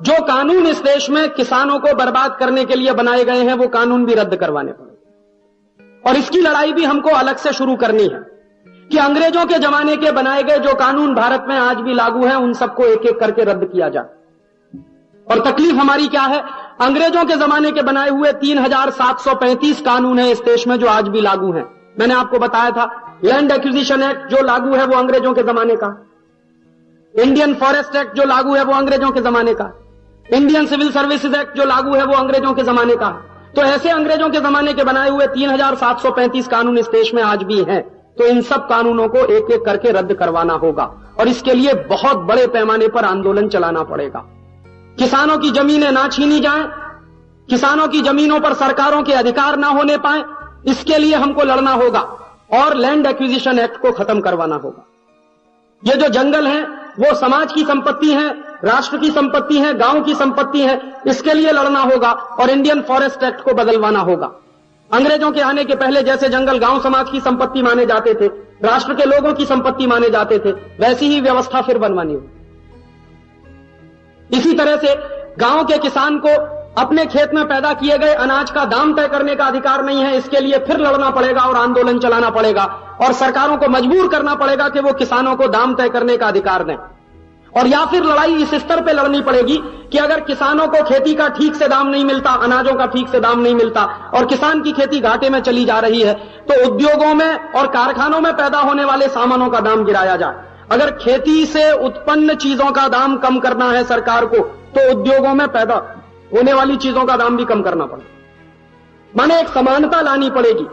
जो कानून इस देश में किसानों को बर्बाद करने के लिए बनाए गए हैं वो कानून भी रद्द करवाने पड़ेंगे। और इसकी लड़ाई भी हमको अलग से शुरू करनी है कि अंग्रेजों के जमाने के बनाए गए जो कानून भारत में आज भी लागू हैं उन सबको एक एक करके रद्द किया जाए। और तकलीफ हमारी क्या है, अंग्रेजों के जमाने के बनाए हुए 3735 कानून हैं इस देश में जो आज भी लागू हैं। मैंने आपको बताया था लैंड एक्विजिशन एक्ट जो लागू है वो अंग्रेजों के जमाने का, इंडियन फॉरेस्ट एक्ट जो लागू है वो अंग्रेजों के जमाने का, इंडियन सिविल सर्विसेज एक्ट जो लागू है वो अंग्रेजों के जमाने का। तो ऐसे अंग्रेजों के जमाने के बनाए हुए 3735 कानून इस देश में आज भी हैं। तो इन सब कानूनों को एक एक करके रद्द करवाना होगा और इसके लिए बहुत बड़े पैमाने पर आंदोलन चलाना पड़ेगा। किसानों की जमीनें ना छीनी जाएं, किसानों की जमीनों पर सरकारों के अधिकार ना होने पाए, इसके लिए हमको लड़ना होगा और लैंड एक्विजिशन एक्ट को खत्म करवाना होगा। ये जो जंगल हैं वो समाज की संपत्ति है, राष्ट्र की संपत्ति है, गांव की संपत्ति है, इसके लिए लड़ना होगा और इंडियन फॉरेस्ट एक्ट को बदलवाना होगा। अंग्रेजों के आने के पहले जैसे जंगल गांव समाज की संपत्ति माने जाते थे, राष्ट्र के लोगों की संपत्ति माने जाते थे, वैसी ही व्यवस्था फिर बनवानी होगी। इसी तरह से गांव के किसान को अपने खेत में पैदा किए गए अनाज का दाम तय करने का अधिकार नहीं है, इसके लिए फिर लड़ना पड़ेगा और आंदोलन चलाना पड़ेगा और सरकारों को मजबूर करना पड़ेगा कि वो किसानों को दाम तय करने का अधिकार दें। और या फिर लड़ाई इस स्तर पे लड़नी पड़ेगी कि अगर किसानों को खेती का ठीक से दाम नहीं मिलता, अनाजों का ठीक से दाम नहीं मिलता और किसान की खेती घाटे में चली जा रही है, तो उद्योगों में और कारखानों में पैदा होने वाले सामानों का दाम गिराया जाए। अगर खेती से उत्पन्न चीजों का दाम कम करना है सरकार को, तो उद्योगों में पैदा होने वाली चीजों का दाम भी कम करना पड़ेगा। माने एक समानता लानी पड़ेगी।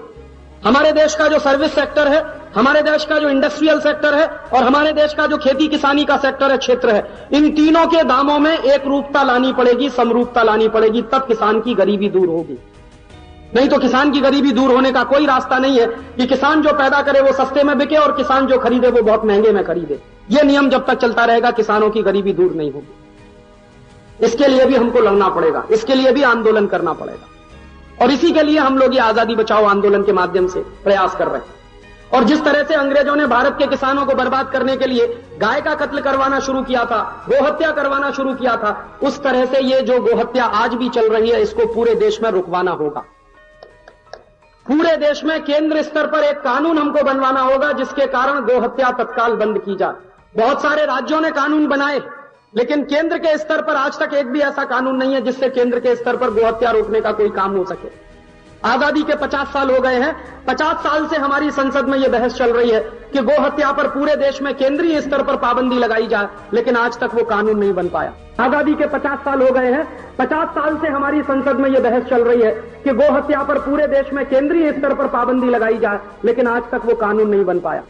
हमारे देश का जो सर्विस सेक्टर है, हमारे देश का जो इंडस्ट्रियल सेक्टर है और हमारे देश का जो खेती किसानी का सेक्टर है, क्षेत्र है, इन तीनों के दामों में एक रूपता लानी पड़ेगी, समरूपता लानी पड़ेगी, तब किसान की गरीबी दूर होगी। नहीं तो किसान की गरीबी दूर होने का कोई रास्ता नहीं है कि किसान जो पैदा करे वो सस्ते में बिके और किसान जो खरीदे वो बहुत महंगे में खरीदे। यह नियम जब तक चलता रहेगा किसानों की गरीबी दूर नहीं होगी। इसके लिए भी हमको लड़ना पड़ेगा, इसके लिए भी आंदोलन करना पड़ेगा और इसी के लिए हम लोग ये आजादी बचाओ आंदोलन के माध्यम से प्रयास कर रहे हैं। और जिस तरह से अंग्रेजों ने भारत के किसानों को बर्बाद करने के लिए गाय का कत्ल करवाना शुरू किया था, गोहत्या करवाना शुरू किया था, उस तरह से ये जो गोहत्या आज भी चल रही है इसको पूरे देश में रुकवाना होगा। पूरे देश में केंद्र स्तर पर एक कानून हमको बनवाना होगा जिसके कारण गोहत्या तत्काल बंद की जाए। बहुत सारे राज्यों ने कानून बनाए लेकिन केंद्र के स्तर पर आज तक एक भी ऐसा कानून नहीं है जिससे केंद्र के स्तर पर गोहत्या रोकने का कोई काम हो सके। आजादी के 50 साल हो गए हैं, 50 साल से हमारी संसद में यह बहस चल रही है कि गोहत्या पर पूरे देश में केंद्रीय स्तर पर पाबंदी लगाई जाए, लेकिन आज तक वो कानून नहीं बन पाया। आजादी के 50 साल हो गए हैं, 50 साल से हमारी संसद में यह बहस चल रही है कि गोहत्या पर पूरे देश में केंद्रीय स्तर पर पाबंदी लगाई जाए, लेकिन आज तक वो कानून नहीं बन पाया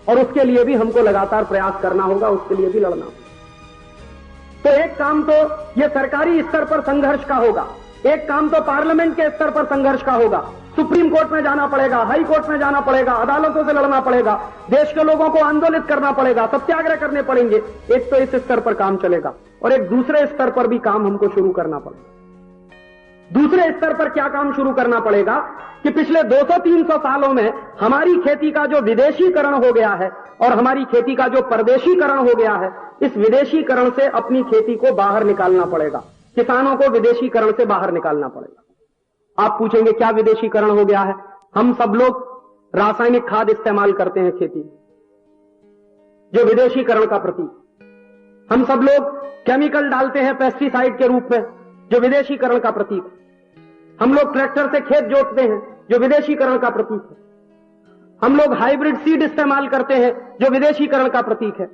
और उसके लिए भी हमको लगातार प्रयास करना होगा, उसके लिए भी लड़ना होगा। तो एक काम तो ये सरकारी स्तर पर संघर्ष का होगा, एक काम तो पार्लियामेंट के स्तर पर संघर्ष का होगा, सुप्रीम कोर्ट में जाना पड़ेगा, हाई कोर्ट में जाना पड़ेगा, अदालतों से लड़ना पड़ेगा, देश के लोगों को आंदोलित करना पड़ेगा, सत्याग्रह करने पड़ेंगे। एक तो इस स्तर पर काम चलेगा और एक दूसरे स्तर पर भी काम हमको शुरू करना पड़ेगा। दूसरे स्तर पर क्या काम शुरू करना पड़ेगा कि पिछले 200-300 सालों में हमारी खेती का जो विदेशीकरण हो गया है और हमारी खेती का जो परदेशीकरण हो गया है, इस विदेशीकरण से अपनी खेती को बाहर निकालना पड़ेगा। किसानों को विदेशीकरण से बाहर निकालना पड़ेगा। आप पूछेंगे क्या विदेशीकरण हो गया है? हम सब लोग रासायनिक खाद इस्तेमाल करते हैं खेती, जो विदेशीकरण का प्रतीक। हम सब लोग केमिकल डालते हैं पेस्टिसाइड के रूप में, जो विदेशीकरण का प्रतीक है। हम लोग ट्रैक्टर से खेत जोतते हैं, जो विदेशीकरण का प्रतीक है। हम लोग हाइब्रिड सीड इस्तेमाल करते हैं, जो विदेशीकरण का प्रतीक है।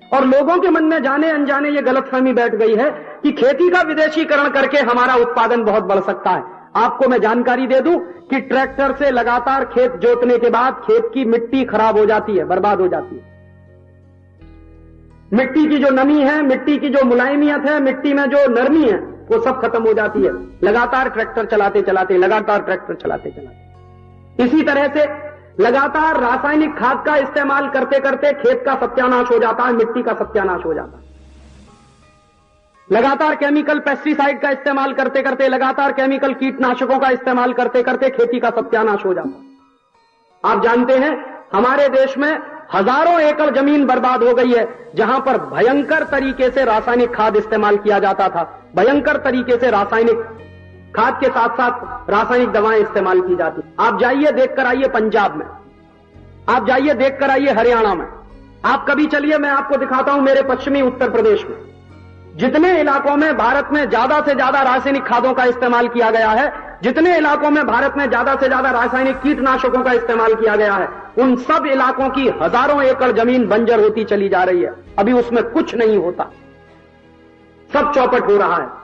और लोगों के मन में जाने अनजाने ये गलतफहमी बैठ गई है कि खेती का विदेशीकरण करके हमारा उत्पादन बहुत बढ़ सकता है। आपको मैं जानकारी दे दूं कि ट्रैक्टर से लगातार खेत जोतने के बाद खेत की मिट्टी खराब हो जाती है, बर्बाद हो जाती है। मिट्टी की जो नमी है, मिट्टी की जो मुलायमियत है, मिट्टी में जो नरमी है, वो सब खत्म हो जाती है लगातार ट्रैक्टर चलाते चलाते, लगातार ट्रैक्टर चलाते चलाते। इसी तरह से लगातार रासायनिक खाद का इस्तेमाल करते करते खेत का सत्यानाश हो जाता है, मिट्टी का सत्यानाश हो जाता है। लगातार केमिकल पेस्टिसाइड का इस्तेमाल करते करते, लगातार केमिकल कीटनाशकों का इस्तेमाल करते करते खेती का सत्यानाश हो जाता है। आप जानते हैं हमारे देश में हजारों एकड़ जमीन बर्बाद हो गई है, जहां पर भयंकर तरीके से रासायनिक खाद इस्तेमाल किया जाता था, भयंकर तरीके से रासायनिक खाद के साथ साथ रासायनिक दवाएं इस्तेमाल की जाती। आप जाइए देखकर आइए पंजाब में, आप जाइए देखकर आइए हरियाणा में, आप कभी चलिए मैं आपको दिखाता हूं मेरे पश्चिमी उत्तर प्रदेश में, जितने इलाकों में भारत में ज्यादा से ज्यादा रासायनिक खादों का इस्तेमाल किया गया है, जितने इलाकों में भारत में ज्यादा से ज्यादा रासायनिक कीटनाशकों का इस्तेमाल किया गया है, उन सब इलाकों की हजारों एकड़ जमीन बंजर होती चली जा रही है। अभी उसमें कुछ नहीं होता, सब चौपट हो रहा है।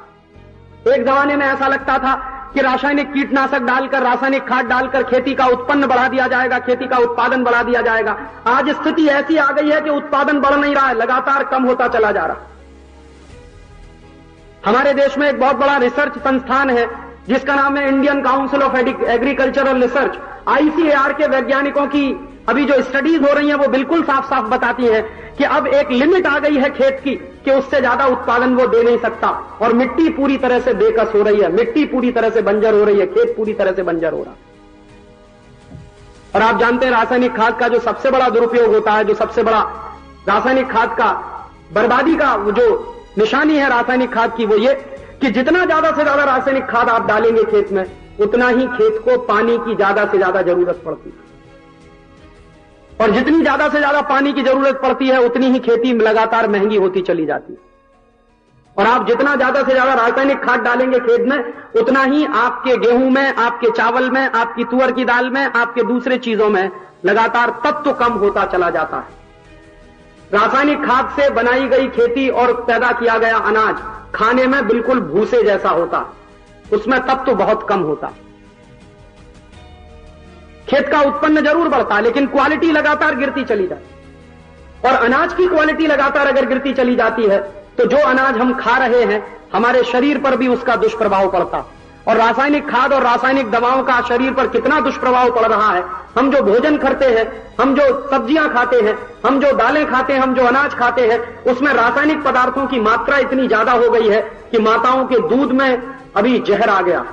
एक जमाने में ऐसा लगता था कि रासायनिक कीटनाशक डालकर, रासायनिक खाद डालकर खेती का उत्पन्न बढ़ा दिया जाएगा, खेती का उत्पादन बढ़ा दिया जाएगा। आज स्थिति ऐसी आ गई है कि उत्पादन बढ़ नहीं रहा है, लगातार कम होता चला जा रहा है। हमारे देश में एक बहुत बड़ा रिसर्च संस्थान है जिसका नाम है Indian council of agricultural research. ICAR के वैज्ञानिकों की अभी जो स्टडीज हो रही हैं वो बिल्कुल साफ साफ बताती हैं कि अब एक लिमिट आ गई है खेत की कि उससे ज्यादा उत्पादन वो दे नहीं सकता, और मिट्टी पूरी तरह से बेकस हो रही है, मिट्टी पूरी तरह से बंजर हो रही है, खेत पूरी तरह से बंजर हो रहा है। और आप जानते हैं रासायनिक खाद का जो सबसे बड़ा दुरुपयोग होता है, जो सबसे बड़ा रासायनिक खाद का बर्बादी का जो निशानी है रासायनिक खाद की, वो ये कि जितना ज्यादा से ज्यादा रासायनिक खाद आप डालेंगे खेत में, उतना ही खेत को पानी की ज्यादा से ज्यादा जरूरत पड़ती है, और जितनी ज्यादा से ज्यादा पानी की जरूरत पड़ती है उतनी ही खेती लगातार महंगी होती चली जाती है। और आप जितना ज्यादा से ज्यादा रासायनिक खाद डालेंगे खेत में, उतना ही आपके गेहूं में, आपके चावल में, आपकी तुअर की दाल में, आपके दूसरे चीजों में लगातार तत्व कम होता चला जाता है। रासायनिक खाद से बनाई गई खेती और पैदा किया गया अनाज खाने में बिल्कुल भूसे जैसा होता, उसमें तत्व बहुत कम होता। खेत का उत्पन्न जरूर बढ़ता लेकिन क्वालिटी लगातार गिरती चली जाती, और अनाज की क्वालिटी लगातार अगर गिरती चली जाती है तो जो अनाज हम खा रहे हैं हमारे शरीर पर भी उसका दुष्प्रभाव पड़ता। और रासायनिक खाद और रासायनिक दवाओं का शरीर पर कितना दुष्प्रभाव पड़ रहा है। हम जो भोजन करते हैं, हम जो सब्जियां खाते हैं, हम जो दालें खाते हैं, हम जो अनाज खाते हैं, उसमें रासायनिक पदार्थों की मात्रा इतनी ज्यादा हो गई है कि माताओं के दूध में अभी जहर आ गया।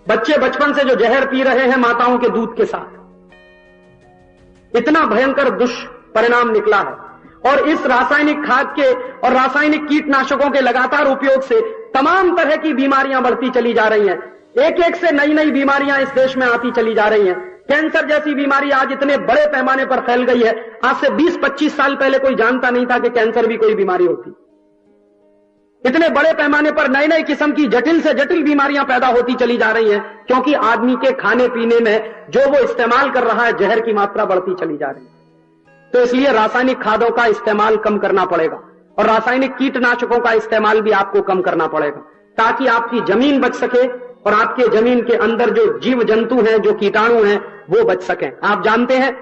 बच्चे बचपन से जो जहर पी रहे हैं माताओं के दूध के साथ, इतना भयंकर दुष्परिणाम निकला है। और इस रासायनिक खाद के और रासायनिक कीटनाशकों के लगातार उपयोग से तमाम तरह की बीमारियां बढ़ती चली जा रही हैं। एक एक से नई नई बीमारियां इस देश में आती चली जा रही हैं। कैंसर जैसी बीमारी आज इतने बड़े पैमाने पर फैल गई है, आज से 20-25 साल पहले कोई जानता नहीं था कि कैंसर भी कोई बीमारी होती। इतने बड़े पैमाने पर नए नए किस्म की जटिल से जटिल बीमारियां पैदा होती चली जा रही हैं, क्योंकि आदमी के खाने पीने में जो वो इस्तेमाल कर रहा है जहर की मात्रा बढ़ती चली जा रही है। तो इसलिए रासायनिक खादों का इस्तेमाल कम करना पड़ेगा और रासायनिक कीटनाशकों का इस्तेमाल भी आपको कम करना पड़ेगा, ताकि आपकी जमीन बच सके और आपके जमीन के अंदर जो जीव जंतु हैं, जो कीटाणु हैं, वो बच सकें। आप जानते हैं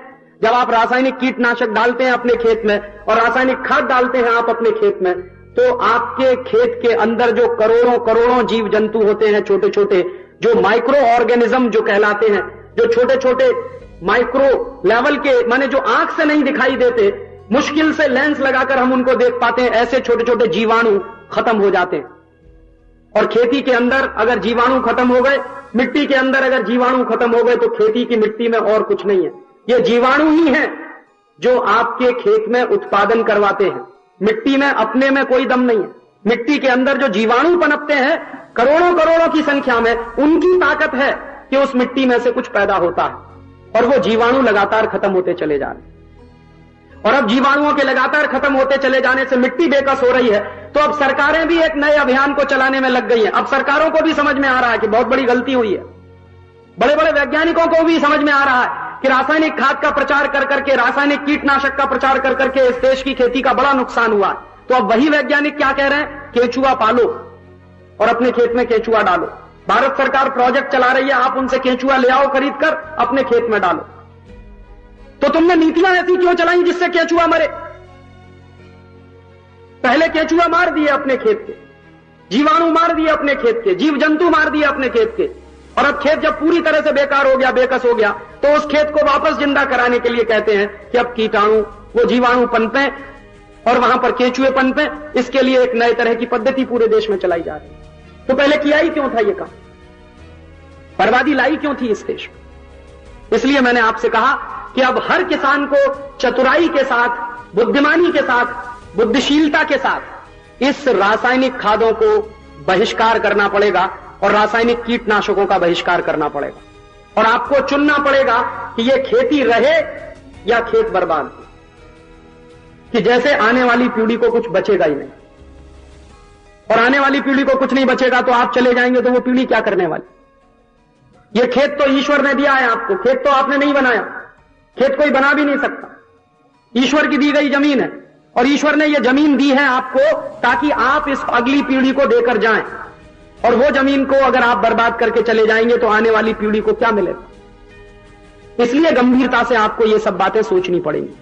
जब आप रासायनिक कीटनाशक डालते हैं अपने खेत में और रासायनिक खाद डालते हैं आप अपने खेत में, तो आपके खेत के अंदर जो करोड़ों करोड़ों जीव जंतु होते हैं, छोटे छोटे जो माइक्रो ऑर्गेनिज्म जो कहलाते हैं, जो छोटे छोटे माइक्रो लेवल के, माने जो आंख से नहीं दिखाई देते, मुश्किल से लेंस लगाकर हम उनको देख पाते हैं, ऐसे छोटे छोटे जीवाणु खत्म हो जाते हैं। और खेती के अंदर अगर जीवाणु खत्म हो गए, मिट्टी के अंदर अगर जीवाणु खत्म हो गए, तो खेती की मिट्टी में और कुछ नहीं है। ये जीवाणु ही हैं जो आपके खेत में उत्पादन करवाते हैं। मिट्टी में अपने में कोई दम नहीं है। मिट्टी के अंदर जो जीवाणु पनपते हैं करोड़ों करोड़ों की संख्या में, उनकी ताकत है कि उस मिट्टी में से कुछ पैदा होता है, और वो जीवाणु लगातार खत्म होते चले जा रहे हैं। और अब जीवाणुओं के लगातार खत्म होते चले जाने से मिट्टी बेकस हो रही है, तो अब सरकारें भी एक नए अभियान को चलाने में लग गई हैं। अब सरकारों को भी समझ में आ रहा है कि बहुत बड़ी गलती हुई है। बड़े बड़े वैज्ञानिकों को भी समझ में आ रहा है कि रासायनिक खाद का प्रचार कर करके, रासायनिक कीटनाशक का प्रचार कर करके इस देश की खेती का बड़ा नुकसान हुआ है। तो अब वही वैज्ञानिक क्या कह रहे हैं, केचुआ पालो और अपने खेत में केचुआ डालो। भारत सरकार प्रोजेक्ट चला रही है, आप उनसे केचुआ ले आओ खरीद कर अपने खेत में डालो। तो तुमने नीतियां ऐसी क्यों चलाई जिससे केचुआ मरे? पहले केचुआ मार दिए अपने खेत के, जीवाणु मार दिए अपने खेत के, जीव जंतु मार दिए अपने खेत के, और अब खेत जब पूरी तरह से बेकार हो गया, बेकस हो गया, तो उस खेत को वापस जिंदा कराने के लिए कहते हैं कि अब कीटाणु, वो जीवाणु पनपे और वहां पर केचुए पनपे। इसके लिए एक नए तरह की पद्धति पूरे देश में चलाई जा रही है। तो पहले किया ही क्यों था ये काम? बर्बादी लाई क्यों थी इस देश में? इसलिए मैंने आपसे कहा कि अब हर किसान को चतुराई के साथ, बुद्धिमानी के साथ, बुद्धिशीलता के साथ इस रासायनिक खादों को बहिष्कार करना पड़ेगा और रासायनिक कीटनाशकों का बहिष्कार करना पड़ेगा। और आपको चुनना पड़ेगा कि यह खेती रहे या खेत बर्बाद, कि जैसे आने वाली पीढ़ी को कुछ बचेगा ही नहीं, और आने वाली पीढ़ी को कुछ नहीं बचेगा तो आप चले जाएंगे तो वो पीढ़ी क्या करने वाली? ये खेत तो ईश्वर ने दिया है आपको, खेत तो आपने नहीं बनाया, खेत कोई बना भी नहीं सकता, ईश्वर की दी गई जमीन है, और ईश्वर ने यह जमीन दी है आपको ताकि आप इस अगली पीढ़ी को देकर जाएं, और वो जमीन को अगर आप बर्बाद करके चले जाएंगे तो आने वाली पीढ़ी को क्या मिलेगा? इसलिए गंभीरता से आपको ये सब बातें सोचनी पड़ेंगी।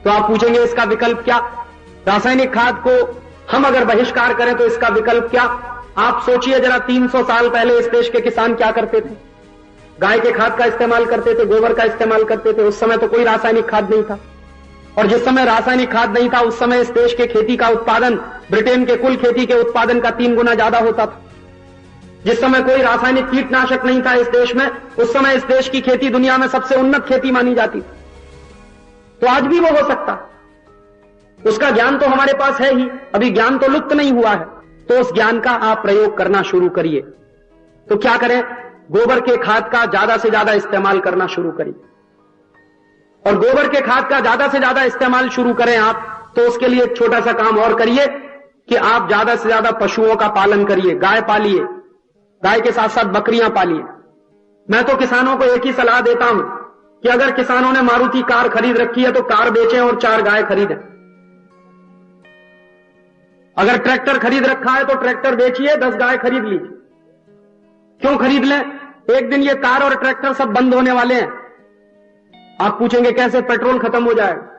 तो आप पूछेंगे इसका विकल्प क्या? रासायनिक खाद को हम अगर बहिष्कार करें तो इसका विकल्प क्या? आप सोचिए जरा, 300 साल पहले इस देश के किसान क्या करते थे? गाय के खाद का इस्तेमाल करते थे, गोबर का इस्तेमाल करते थे। उस समय तो कोई रासायनिक खाद नहीं था, और जिस समय रासायनिक खाद नहीं था उस समय इस देश के खेती का उत्पादन ब्रिटेन के कुल खेती के उत्पादन का 3 गुना ज्यादा होता था। जिस समय कोई रासायनिक कीटनाशक नहीं था इस देश में, उस समय इस देश की खेती दुनिया में सबसे उन्नत खेती मानी जाती थी। तो आज भी वो हो सकता, उसका ज्ञान तो हमारे पास है ही, अभी ज्ञान तो लुप्त नहीं हुआ है, तो उस ज्ञान का आप प्रयोग करना शुरू करिए। तो क्या करें? गोबर के खाद का ज्यादा से ज्यादा इस्तेमाल करना शुरू करिए, और गोबर के खाद का ज्यादा से ज्यादा इस्तेमाल शुरू करें आप, तो उसके लिए एक छोटा सा काम और करिए कि आप ज्यादा से ज्यादा पशुओं का पालन करिए, गाय पालिए, गाय के साथ साथ बकरियां पालिए। मैं तो किसानों को एक ही सलाह देता हूं कि अगर किसानों ने मारुति कार खरीद रखी है तो कार बेचें और 4 गाय खरीदें। अगर ट्रैक्टर खरीद रखा है तो ट्रैक्टर बेचिए, 10 गाय खरीद लीजिए। क्यों खरीद लें? एक दिन ये कार और ट्रैक्टर सब बंद होने वाले हैं। आप पूछेंगे कैसे? पेट्रोल खत्म हो जाएगा।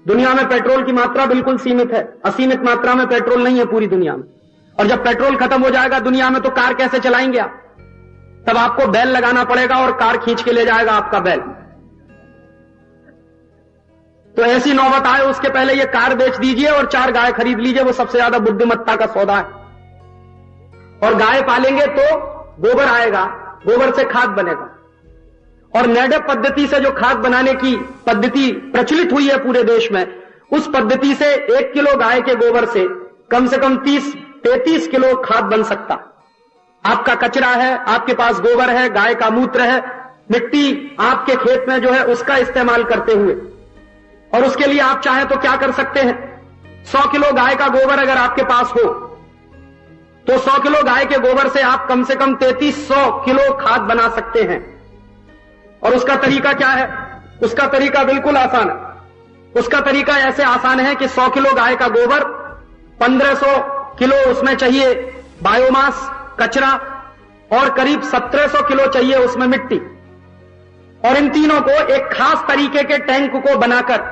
दुनिया में पेट्रोल की मात्रा बिल्कुल सीमित है, असीमित मात्रा में पेट्रोल नहीं है पूरी दुनिया में। और जब पेट्रोल खत्म हो जाएगा दुनिया में तो कार कैसे चलाएंगे आप? तब आपको बैल लगाना पड़ेगा और कार खींच के ले जाएगा आपका बैल। तो ऐसी नौबत आए उसके पहले ये कार बेच दीजिए और 4 गाय खरीद लीजिए, वो सबसे ज्यादा बुद्धिमत्ता का सौदा है। और गाय पालेंगे तो गोबर आएगा, गोबर से खाद बनेगा। और नेडप पद्धति से जो खाद बनाने की पद्धति प्रचलित हुई है पूरे देश में, उस पद्धति से 1 किलो गाय के गोबर से कम 30-33 किलो खाद बन सकता। आपका कचरा है, आपके पास गोबर है, गाय का मूत्र है, मिट्टी आपके खेत में जो है उसका इस्तेमाल करते हुए, और उसके लिए आप चाहें तो क्या कर सकते हैं? 100 किलो गाय का गोबर अगर आपके पास हो तो 100 किलो गाय के गोबर से आप कम से कम 3300 किलो खाद बना सकते हैं। और उसका तरीका क्या है? उसका तरीका बिल्कुल आसान है। उसका तरीका ऐसे आसान है कि 100 किलो गाय का गोबर, 1500 किलो उसमें चाहिए बायोमास कचरा, और करीब 1700 किलो चाहिए उसमें मिट्टी। और इन तीनों को एक खास तरीके के टैंक को बनाकर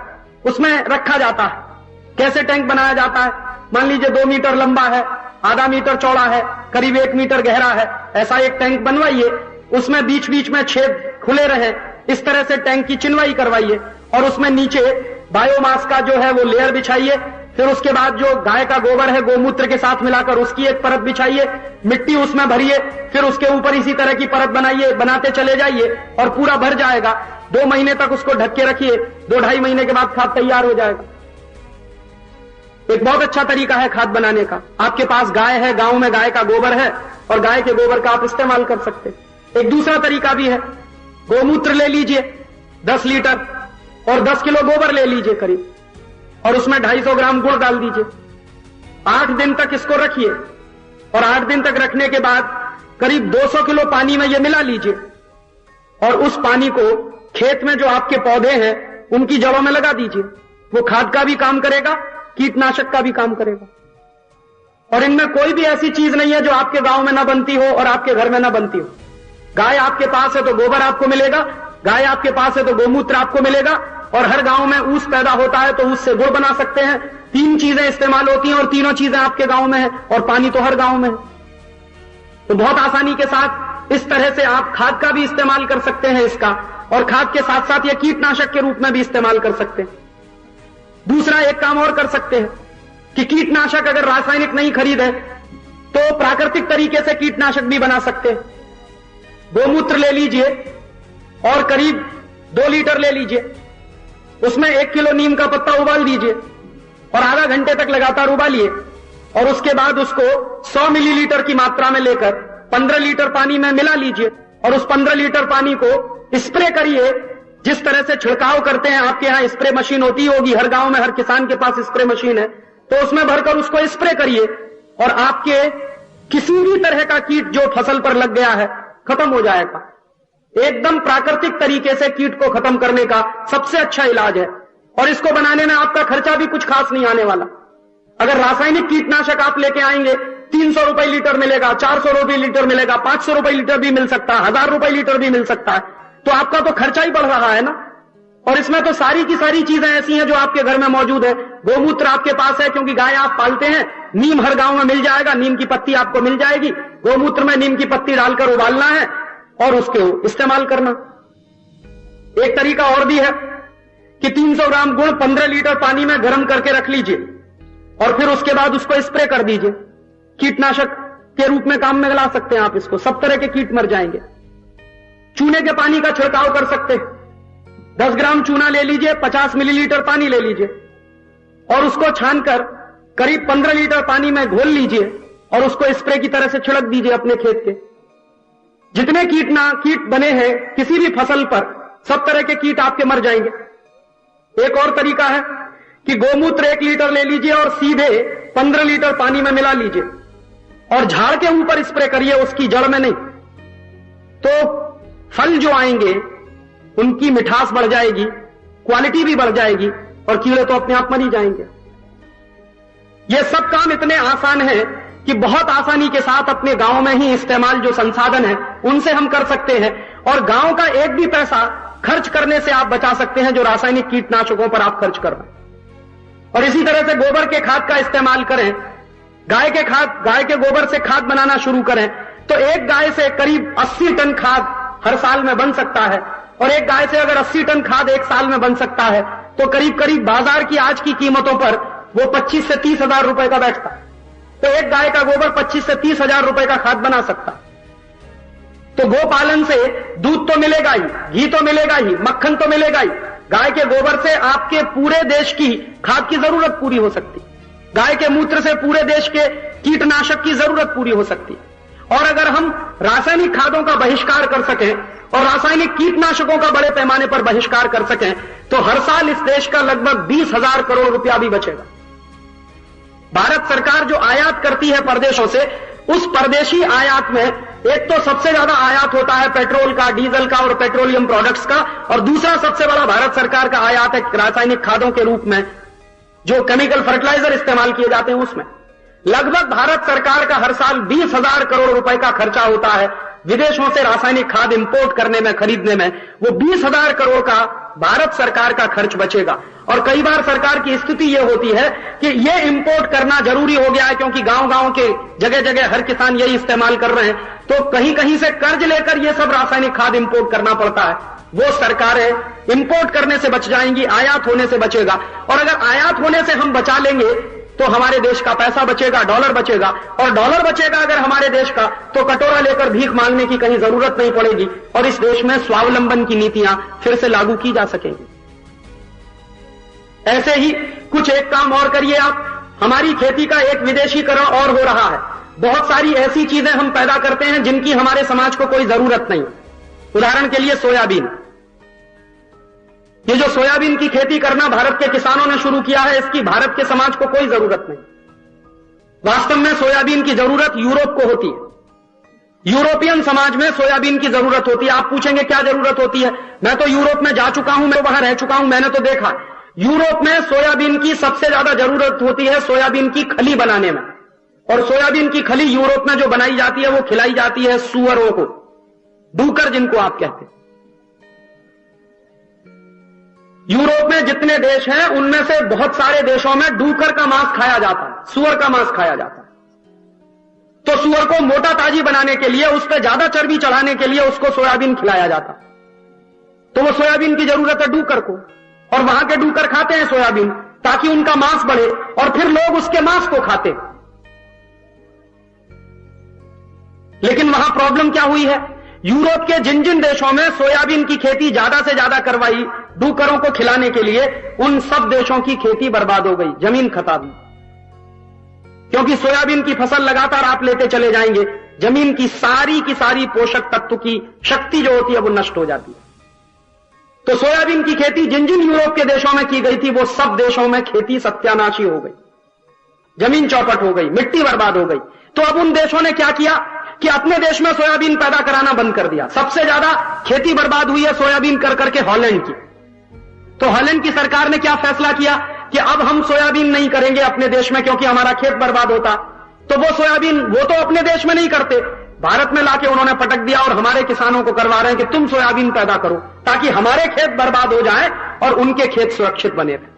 उसमें रखा जाता है। कैसे टैंक बनाया जाता है? मान लीजिए 2 मीटर लंबा है, आधा मीटर चौड़ा है, करीब 1 मीटर गहरा है, ऐसा एक टैंक बनवाइए। उसमें बीच बीच में छेद खुले रहे, इस तरह से टैंक की चिनवाई करवाइए, और उसमें नीचे बायोमास का जो है वो लेयर बिछाइए। फिर उसके बाद जो गाय का गोबर है गोमूत्र के साथ मिलाकर उसकी एक परत बिछाइए, मिट्टी उसमें भरिए, फिर उसके ऊपर इसी तरह की परत बनाइए, बनाते चले जाइए और पूरा भर जाएगा। 2 महीने तक उसको ढक के रखिए, 2-2.5 महीने के बाद खाद तैयार हो जाएगा। एक बहुत अच्छा तरीका है खाद बनाने का। आपके पास गाय है, गांव में गाय का गोबर है और गाय के गोबर का आप इस्तेमाल कर सकते हैं। एक दूसरा तरीका भी है, गोमूत्र ले लीजिए 10 लीटर और 10 किलो गोबर ले लीजिए करीब, और उसमें 250 ग्राम गुड़ डाल दीजिए। 8 दिन तक इसको रखिए, और 8 दिन तक रखने के बाद करीब 200 किलो पानी में यह मिला लीजिए, और उस पानी को खेत में जो आपके पौधे हैं उनकी जड़ों में लगा दीजिए। वो खाद का भी काम करेगा, कीटनाशक का भी काम करेगा। और इनमें कोई भी ऐसी चीज नहीं है जो आपके गांव में ना बनती हो और आपके घर में ना बनती हो। गाय आपके पास है तो गोबर आपको मिलेगा, गाय आपके पास है तो गोमूत्र आपको मिलेगा, और हर गांव में ऊस पैदा होता है तो उससे गुड़ बना सकते हैं। 3 चीजें इस्तेमाल होती हैं और तीनों चीजें आपके गांव में है, और पानी तो हर गांव में है। तो बहुत आसानी के साथ इस तरह से आप खाद का भी इस्तेमाल कर सकते हैं इसका, और खाद के साथ साथ यह कीटनाशक के रूप में भी इस्तेमाल कर सकते हैं। दूसरा एक काम और कर सकते हैं कि कीटनाशक अगर रासायनिक नहीं खरीदे तो प्राकृतिक तरीके से कीटनाशक भी बना सकते हैं। गोमूत्र ले लीजिए और करीब 2 लीटर ले लीजिए, उसमें 1 किलो नीम का पत्ता उबाल दीजिए और आधा घंटे तक लगातार उबालिए और उसके बाद उसको 100 मिलीलीटर की मात्रा में लेकर 15 लीटर पानी में मिला लीजिए और उस 15 लीटर पानी को स्प्रे करिए। जिस तरह से छिड़काव करते हैं, आपके यहां स्प्रे मशीन होती होगी, हर गांव में हर किसान के पास स्प्रे मशीन है, तो उसमें भरकर उसको स्प्रे करिए और आपके किसी भी तरह का कीट जो फसल पर लग गया है खत्म हो जाएगा। एकदम प्राकृतिक तरीके से कीट को खत्म करने का सबसे अच्छा इलाज है और इसको बनाने में आपका खर्चा भी कुछ खास नहीं आने वाला। अगर रासायनिक कीटनाशक आप लेके आएंगे 300 रुपए लीटर मिलेगा, 400 रुपए लीटर मिलेगा, 500 रुपए लीटर भी मिल सकता है, 1000 रुपए लीटर भी मिल सकता है, तो आपका तो खर्चा ही बढ़ रहा है ना। और इसमें तो सारी की सारी चीजें ऐसी हैं जो आपके घर में मौजूद है। गोमूत्र आपके पास है क्योंकि गाय आप पालते हैं, नीम हर गांव में मिल जाएगा, नीम की पत्ती आपको मिल जाएगी, गोमूत्र में नीम की पत्ती डालकर उबालना है और उसको इस्तेमाल करना। एक तरीका और भी है कि 300 ग्राम गुड़ 15 लीटर पानी में गर्म करके रख लीजिए और फिर उसके बाद उसको स्प्रे कर दीजिए। कीटनाशक के रूप में काम में ला सकते हैं आप इसको, सब तरह के कीट मर जाएंगे। चूने के पानी का छिड़काव कर सकते हैं। 10 ग्राम चूना ले लीजिए, 50 मिलीलीटर पानी ले लीजिए और उसको छानकर करीब 15 लीटर पानी में घोल लीजिए और उसको स्प्रे की तरह से छिड़क दीजिए अपने खेत के। जितने कीट बने हैं किसी भी फसल पर, सब तरह के कीट आपके मर जाएंगे। एक और तरीका है कि गोमूत्र 1 लीटर ले लीजिए और सीधे 15 लीटर पानी में मिला लीजिए और झाड़ के ऊपर स्प्रे करिए, उसकी जड़ में नहीं। तो फल जो आएंगे उनकी मिठास बढ़ जाएगी, क्वालिटी भी बढ़ जाएगी और कीड़े तो अपने आप मर ही जाएंगे। ये सब काम इतने आसान है कि बहुत आसानी के साथ अपने गांव में ही इस्तेमाल जो संसाधन है उनसे हम कर सकते हैं और गांव का एक भी पैसा खर्च करने से आप बचा सकते हैं जो रासायनिक कीटनाशकों पर आप खर्च कर रहे हैं। और इसी तरह से गोबर के खाद का इस्तेमाल करें, गाय के गोबर से खाद बनाना शुरू करें तो एक गाय से करीब 80 टन खाद हर साल में बन सकता है और एक गाय से अगर 80 टन खाद एक साल में बन सकता है तो करीब करीब बाजार की आज की कीमतों पर वो 25 से 30 हजार रुपए का बैठता है। तो एक गाय का गोबर 25 से 30 हजार रुपए का खाद बना सकता है। तो गोपालन से दूध तो मिलेगा ही, घी तो मिलेगा ही, मक्खन तो मिलेगा ही। गाय के गोबर से आपके पूरे देश की खाद की जरूरत पूरी हो सकती, गाय के मूत्र से पूरे देश के कीटनाशक की जरूरत पूरी हो सकती। और अगर हम रासायनिक खादों का बहिष्कार कर सकें और रासायनिक कीटनाशकों का बड़े पैमाने पर बहिष्कार कर सकें तो हर साल इस देश का लगभग 20,000 करोड़ रुपया भी बचेगा। भारत सरकार जो आयात करती है परदेशों से, उस परदेशी आयात में एक तो सबसे ज्यादा आयात होता है पेट्रोल का, डीजल का और पेट्रोलियम प्रोडक्ट्स का, और दूसरा सबसे बड़ा भारत सरकार का आयात है रासायनिक खादों के रूप में जो केमिकल फर्टिलाइजर इस्तेमाल किए जाते हैं उसमें। लगभग भारत सरकार का हर साल 20,000 करोड़ रुपए का खर्चा होता है विदेशों से रासायनिक खाद इंपोर्ट करने में, खरीदने में। वो 20,000 करोड़ का भारत सरकार का खर्च बचेगा। और कई बार सरकार की स्थिति यह होती है कि यह इंपोर्ट करना जरूरी हो गया है क्योंकि गांव-गांव के जगह जगह हर किसान यही इस्तेमाल कर रहे हैं, तो कहीं कहीं से कर्ज लेकर यह सब रासायनिक खाद इंपोर्ट करना पड़ता है। वो सरकारें इंपोर्ट करने से बच जाएंगी, आयात होने से बचेगा। और अगर आयात होने से हम बचा लेंगे तो हमारे देश का पैसा बचेगा, डॉलर बचेगा, और डॉलर बचेगा अगर हमारे देश का तो कटोरा लेकर भीख मांगने की कहीं जरूरत नहीं पड़ेगी और इस देश में स्वावलंबन की नीतियां फिर से लागू की जा सकेंगी। ऐसे ही कुछ एक काम और करिए आप। हमारी खेती का एक विदेशीकरण और हो रहा है। बहुत सारी ऐसी चीजें हम पैदा करते हैं जिनकी हमारे समाज को कोई जरूरत नहीं। उदाहरण के लिए सोयाबीन। ये जो सोयाबीन की खेती करना भारत के किसानों ने शुरू किया है, इसकी भारत के समाज को कोई जरूरत नहीं। वास्तव में सोयाबीन की जरूरत यूरोप को होती है। यूरोपियन समाज में सोयाबीन की जरूरत होती है। आप पूछेंगे क्या जरूरत होती है? मैं तो यूरोप में जा चुका हूं, मैं वहां रह चुका हूं, मैंने तो देखा। यूरोप में सोयाबीन की सबसे ज्यादा जरूरत होती है सोयाबीन की खली बनाने में। और सोयाबीन की खली यूरोप में जो बनाई जाती है वो खिलाई जाती है सुअरों को, डूकर जिनको आप कहते हैं। यूरोप में जितने देश हैं उनमें से बहुत सारे देशों में डूकर का मांस खाया जाता है, सुअर का मांस खाया जाता है। तो सुअर को मोटा ताजी बनाने के लिए, उस पर ज्यादा चर्बी चढ़ाने के लिए उसको सोयाबीन खिलाया जाता है। तो वो सोयाबीन की जरूरत है डूकर को, और वहां के डूकर खाते हैं सोयाबीन ताकि उनका मांस बढ़े और फिर लोग उसके मांस को खाते। लेकिन वहां प्रॉब्लम क्या हुई है? यूरोप के जिन जिन देशों में सोयाबीन की खेती ज्यादा से ज्यादा करवाई डूकरों को खिलाने के लिए, उन सब देशों की खेती बर्बाद हो गई, जमीन खत्म। क्योंकि सोयाबीन की फसल लगातार आप लेते चले जाएंगे, जमीन की सारी पोषक तत्व की शक्ति जो होती है वो नष्ट हो जाती है। तो सोयाबीन की खेती जिन जिन यूरोप के देशों में की गई थी, वो सब देशों में खेती सत्यानाशी हो गई, जमीन चौपट हो गई, मिट्टी बर्बाद हो गई। तो अब उन देशों ने क्या किया कि अपने देश में सोयाबीन पैदा कराना बंद कर दिया। सबसे ज्यादा खेती बर्बाद हुई है सोयाबीन कर करके हॉलैंड की। तो हॉलैंड की सरकार ने क्या फैसला किया कि अब हम सोयाबीन नहीं करेंगे अपने देश में, क्योंकि हमारा खेत बर्बाद होता। तो वो सोयाबीन वो तो अपने देश में नहीं करते, भारत में लाके उन्होंने पटक दिया और हमारे किसानों को करवा रहे हैं कि तुम सोयाबीन पैदा करो ताकि हमारे खेत बर्बाद हो जाएं और उनके खेत सुरक्षित बने रहें।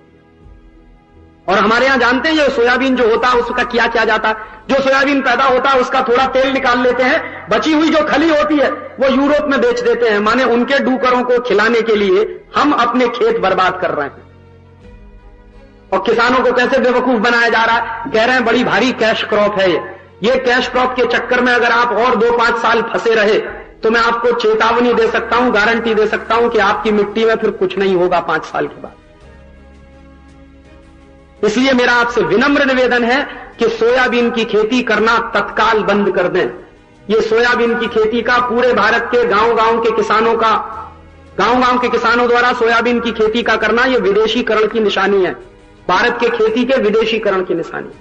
और हमारे यहां जानते हैं ये सोयाबीन जो होता है उसका क्या किया जाता है, जो सोयाबीन पैदा होता है उसका थोड़ा तेल निकाल लेते हैं, बची हुई जो खली होती है वो यूरोप में बेच देते हैं। माने उनके डूकरों को खिलाने के लिए हम अपने खेत बर्बाद कर रहे हैं। और किसानों को कैसे बेवकूफ बनाया जा रहा है, कह रहे हैं बड़ी भारी कैश क्रॉप है ये कैश क्रॉप के चक्कर में अगर आप और 2-5 साल फंसे रहे तो मैं आपको चेतावनी दे सकता हूं, गारंटी दे सकता हूं कि आपकी मिट्टी में फिर कुछ नहीं होगा 5 साल के बाद। इसलिए मेरा आपसे विनम्र निवेदन है कि सोयाबीन की खेती करना तत्काल बंद कर दें। ये सोयाबीन की खेती का पूरे भारत के गांव-गांव के किसानों द्वारा सोयाबीन की खेती का करना यह विदेशीकरण की निशानी है, भारत के खेती के विदेशीकरण की निशानी।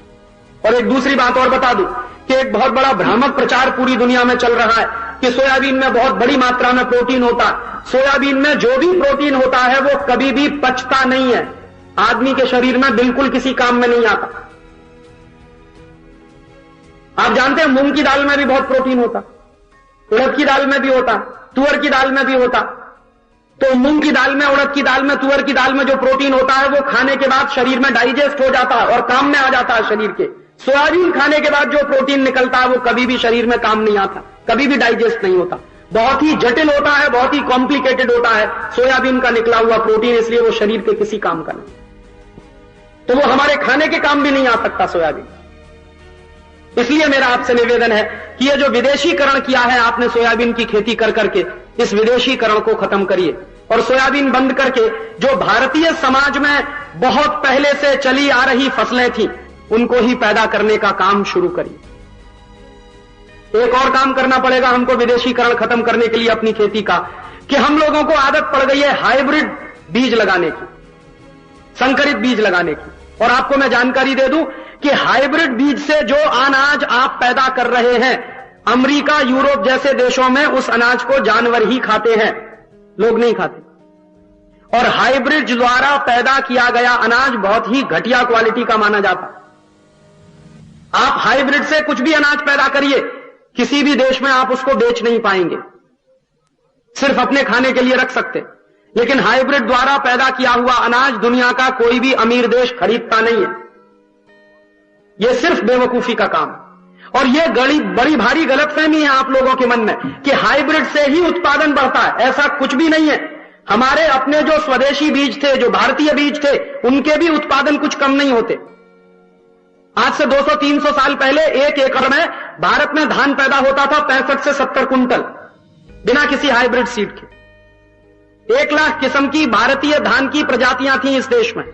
और एक दूसरी बात और बता दूं कि एक बहुत बड़ा भ्रामक प्रचार पूरी दुनिया में चल रहा है कि सोयाबीन में बहुत बड़ी मात्रा में प्रोटीन होता है। सोयाबीन में जो भी प्रोटीन होता है वो कभी भी पचता नहीं है, आदमी के शरीर में बिल्कुल किसी काम में नहीं आता। आप जानते हैं मूंग की दाल में भी बहुत प्रोटीन होता, उड़द की दाल में भी होता, तुअर की दाल में भी होता। तो मूंग की दाल में, उड़द की दाल में, तुअर की दाल में जो प्रोटीन होता है वो खाने के बाद शरीर में डाइजेस्ट हो जाता है और काम में आ जाता है शरीर के। सोयाबीन खाने के बाद जो प्रोटीन निकलता है वो कभी भी शरीर में काम नहीं आता, कभी भी डाइजेस्ट नहीं होता, बहुत ही जटिल होता है, बहुत ही कॉम्प्लिकेटेड होता है सोयाबीन का निकला हुआ प्रोटीन, इसलिए वो शरीर के किसी काम का नहीं। तो वो हमारे खाने के काम भी नहीं आ सकता सोयाबीन। इसलिए मेरा आपसे निवेदन है कि ये जो विदेशीकरण किया है आपने सोयाबीन की खेती कर करके, इस विदेशीकरण को खत्म करिए और सोयाबीन बंद करके जो भारतीय समाज में बहुत पहले से चली आ रही फसलें थी उनको ही पैदा करने का काम शुरू करिए। एक और काम करना पड़ेगा हमको विदेशीकरण खत्म करने के लिए अपनी खेती का, कि हम लोगों को आदत पड़ गई है हाइब्रिड बीज लगाने की, संकरित बीज लगाने की। और आपको मैं जानकारी दे दूं कि हाइब्रिड बीज से जो अनाज आप पैदा कर रहे हैं, अमेरिका, यूरोप जैसे देशों में उस अनाज को जानवर ही खाते हैं, लोग नहीं खाते। और हाइब्रिड द्वारा पैदा किया गया अनाज बहुत ही घटिया क्वालिटी का माना जाता है। आप हाइब्रिड से कुछ भी अनाज पैदा करिए, किसी भी देश में आप उसको बेच नहीं पाएंगे, सिर्फ अपने खाने के लिए रख सकते। लेकिन हाइब्रिड द्वारा पैदा किया हुआ अनाज दुनिया का कोई भी अमीर देश खरीदता नहीं है। यह सिर्फ बेवकूफी का काम। और यह बड़ी भारी गलतफहमी है आप लोगों के मन में कि हाइब्रिड से ही उत्पादन बढ़ता है, ऐसा कुछ भी नहीं है। हमारे अपने जो स्वदेशी बीज थे, जो भारतीय बीज थे, उनके भी उत्पादन कुछ कम नहीं होते। आज से 200-300 साल पहले 1 एकड़ में भारत में धान पैदा होता था 65 से 70 कुंटल, बिना किसी हाइब्रिड सीड के। 1 लाख किस्म की भारतीय धान की प्रजातियां थी इस देश में।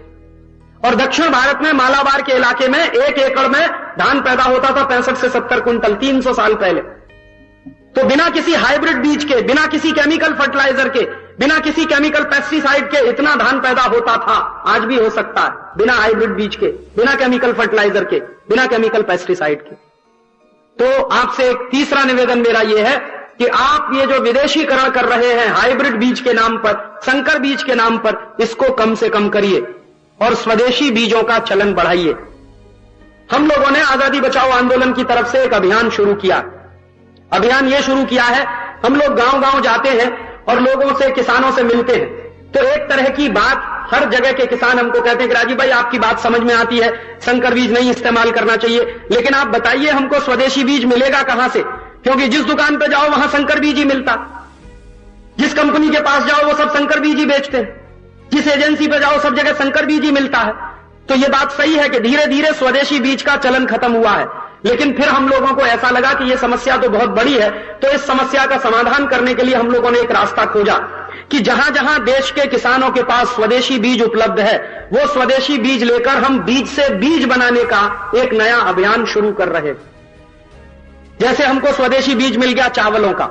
और दक्षिण भारत में मालाबार के इलाके में 1 एकड़ में धान पैदा होता था 65 से 70 कुंटल 300 साल पहले। तो बिना किसी हाइब्रिड बीज के, बिना किसी केमिकल फर्टिलाइजर के, बिना किसी केमिकल पेस्टिसाइड के इतना धान पैदा होता था, आज भी हो सकता है, बिना हाइब्रिड बीज के, बिना केमिकल फर्टिलाइजर के, बिना केमिकल पेस्टिसाइड के। तो आपसे एक तीसरा निवेदन मेरा यह है कि आप ये जो विदेशीकरण कर रहे हैं हाइब्रिड बीज के नाम पर, संकर बीज के नाम पर, इसको कम से कम करिए और स्वदेशी बीजों का चलन बढ़ाइए। हम लोगों ने आजादी बचाओ आंदोलन की तरफ से एक अभियान शुरू किया। अभियान यह शुरू किया है, हम लोग गांव-गांव जाते हैं और लोगों से, किसानों से मिलते हैं। तो एक तरह की बात हर जगह के किसान हमको कहते हैं कि राजीव भाई आपकी बात समझ में आती है, संकर बीज नहीं इस्तेमाल करना चाहिए, लेकिन आप बताइए हमको स्वदेशी बीज मिलेगा कहां से? क्योंकि जिस दुकान पे जाओ वहां संकर बीज ही मिलता, जिस कंपनी के पास जाओ वो सब संकर बीज ही बेचते हैं, जिस एजेंसी पे जाओ सब जगह संकर बीज ही मिलता है। तो ये बात सही है कि धीरे धीरे स्वदेशी बीज का चलन खत्म हुआ है, लेकिन फिर हम लोगों को ऐसा लगा कि ये समस्या तो बहुत बड़ी है, तो इस समस्या का समाधान करने के लिए हम लोगों ने एक रास्ता खोजा कि जहां जहां देश के किसानों के पास स्वदेशी बीज उपलब्ध है, वो स्वदेशी बीज लेकर हम बीज से बीज बनाने का एक नया अभियान शुरू कर रहे। जैसे हमको स्वदेशी बीज मिल गया चावलों का।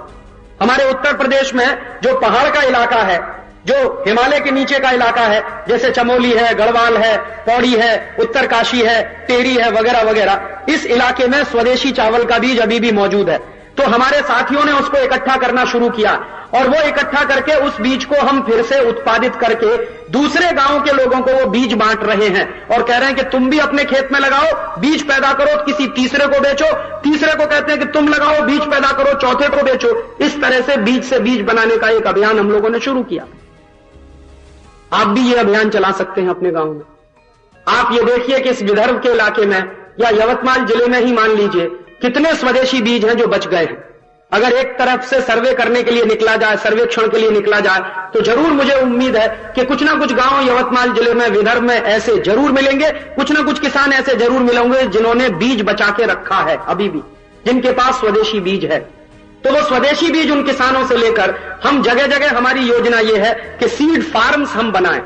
हमारे उत्तर प्रदेश में जो पहाड़ का इलाका है, जो हिमालय के नीचे का इलाका है, जैसे चमोली है, गढ़वाल है, पौड़ी है, उत्तरकाशी है, टेरी है, वगैरह वगैरह, इस इलाके में स्वदेशी चावल का बीज अभी भी मौजूद है। तो हमारे साथियों ने उसको इकट्ठा करना शुरू किया और वो इकट्ठा करके उस बीज को हम फिर से उत्पादित करके दूसरे गांव के लोगों को वो बीज बांट रहे हैं और कह रहे हैं कि तुम भी अपने खेत में लगाओ, बीज पैदा करो, किसी तीसरे को बेचो, तीसरे को कहते हैं कि तुम लगाओ, बीज पैदा करो, चौथे को बेचो। इस तरह से बीज बनाने का एक अभियान हम लोगों ने शुरू किया। आप भी ये अभियान चला सकते हैं अपने गांव में। आप ये देखिए कि इस विदर्भ के इलाके में या यवतमाल जिले में ही मान लीजिए कितने स्वदेशी बीज हैं जो बच गए हैं। अगर एक तरफ से सर्वे करने के लिए निकला जाए, सर्वेक्षण के लिए निकला जाए, तो जरूर मुझे उम्मीद है कि कुछ ना कुछ गांव यवतमाल जिले में, विदर्भ में ऐसे जरूर मिलेंगे, कुछ ना कुछ किसान ऐसे जरूर मिलेंगे जिन्होंने बीज बचा के रखा है अभी भी, जिनके पास स्वदेशी बीज है। तो वो स्वदेशी बीज उन किसानों से लेकर हम जगह जगह, हमारी योजना ये है कि सीड फार्म्स हम बनाएं।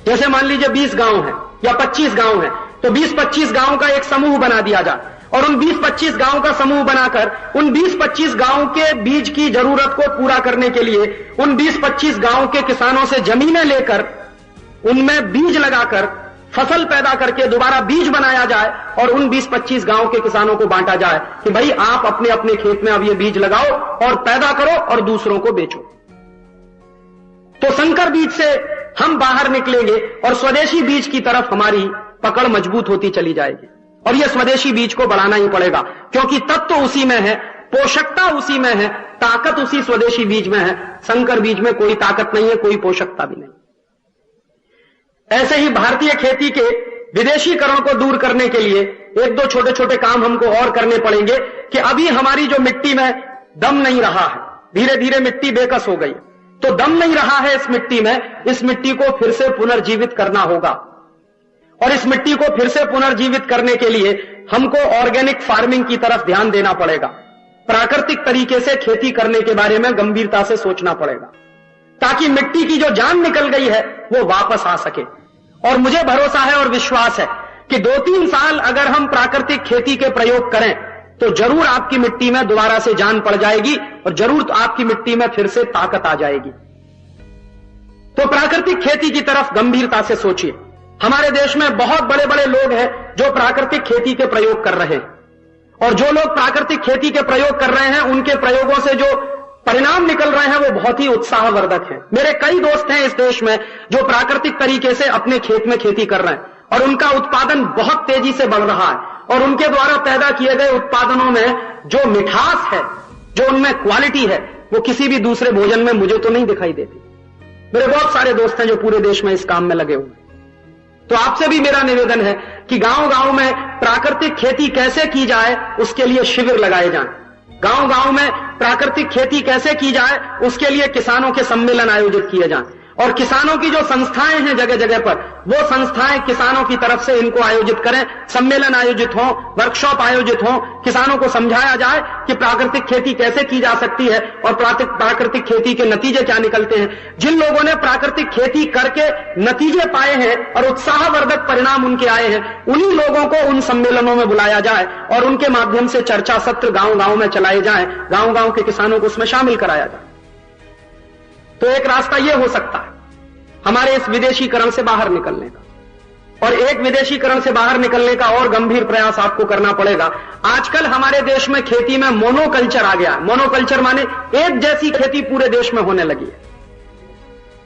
जैसे मान लीजिए 20 गांव हैं या 25 गांव हैं, तो 20-25 गांव का एक समूह बना दिया जाए और उन 20-25 गांव का समूह बनाकर उन 20-25 गांव के बीज की जरूरत को पूरा करने के लिए उन 20-25 गांव के किसानों से जमीनें लेकर उनमें बीज लगाकर फसल पैदा करके दोबारा बीज बनाया जाए और उन 20-25 गांव के किसानों को बांटा जाए कि भाई आप अपने अपने खेत में अब ये बीज लगाओ और पैदा करो और दूसरों को बेचो। तो संकर बीज से हम बाहर निकलेंगे और स्वदेशी बीज की तरफ हमारी पकड़ मजबूत होती चली जाएगी। और यह स्वदेशी बीज को बढ़ाना ही पड़ेगा, क्योंकि तत्व तो उसी में है, पोषकता उसी में है, ताकत उसी स्वदेशी बीज में है। संकर बीज में कोई ताकत नहीं है, कोई पोषकता भी नहीं। ऐसे ही भारतीय खेती के विदेशीकरण को दूर करने के लिए एक दो छोटे छोटे काम हमको और करने पड़ेंगे कि अभी हमारी जो मिट्टी में दम नहीं रहा है, धीरे धीरे मिट्टी बेकस हो गई, तो दम नहीं रहा है इस मिट्टी में, इस मिट्टी को फिर से पुनर्जीवित करना होगा। और इस मिट्टी को फिर से पुनर्जीवित करने के लिए हमको ऑर्गेनिक फार्मिंग की तरफ ध्यान देना पड़ेगा। प्राकृतिक तरीके से खेती करने के बारे में गंभीरता से सोचना पड़ेगा, ताकि मिट्टी की जो जान निकल गई है वो वापस आ सके। और मुझे भरोसा है और विश्वास है कि 2-3 साल अगर हम प्राकृतिक खेती के प्रयोग करें तो जरूर आपकी मिट्टी में दोबारा से जान पड़ जाएगी और जरूर आपकी मिट्टी में फिर से ताकत आ जाएगी। तो प्राकृतिक खेती की तरफ गंभीरता से सोचिए। हमारे देश में बहुत बड़े बड़े लोग हैं जो प्राकृतिक खेती के प्रयोग कर रहे हैं, और जो लोग प्राकृतिक खेती के प्रयोग कर रहे हैं उनके प्रयोगों से जो परिणाम निकल रहे हैं वो बहुत ही उत्साहवर्धक हैं। मेरे कई दोस्त हैं इस देश में जो प्राकृतिक तरीके से अपने खेत में खेती कर रहे हैं और उनका उत्पादन बहुत तेजी से बढ़ रहा है, और उनके द्वारा पैदा किए गए उत्पादनों में जो मिठास है, जो उनमें क्वालिटी है, वो किसी भी दूसरे भोजन में मुझे तो नहीं दिखाई देती। मेरे बहुत सारे दोस्त हैं जो पूरे देश में इस काम में लगे हुए। तो आपसे भी मेरा निवेदन है कि गांव गांव में प्राकृतिक खेती कैसे की जाए उसके लिए शिविर लगाए जाएं। गांव गांव में प्राकृतिक खेती कैसे की जाए उसके लिए किसानों के सम्मेलन आयोजित किए जाएं, और किसानों की जो संस्थाएं हैं जगह जगह पर, वो संस्थाएं किसानों की तरफ से इनको आयोजित करें, सम्मेलन आयोजित हों, वर्कशॉप आयोजित हों, किसानों को समझाया जाए कि प्राकृतिक खेती कैसे की जा सकती है और प्राकृतिक खेती के नतीजे क्या निकलते हैं। जिन लोगों ने प्राकृतिक खेती करके नतीजे पाए हैं और उत्साहवर्धक परिणाम उनके आए हैं, उन्हीं लोगों को उन सम्मेलनों में बुलाया जाए और उनके माध्यम से चर्चा सत्र गांव गांव में चलाए जाएं, गांव गांव के किसानों को उसमें शामिल कराया जाए। तो एक रास्ता यह हो सकता है हमारे इस विदेशीकरण से बाहर निकलने का। और एक विदेशीकरण से बाहर निकलने का और गंभीर प्रयास आपको करना पड़ेगा। आजकल हमारे देश में खेती में मोनोकल्चर आ गया है। मोनोकल्चर माने एक जैसी खेती पूरे देश में होने लगी है।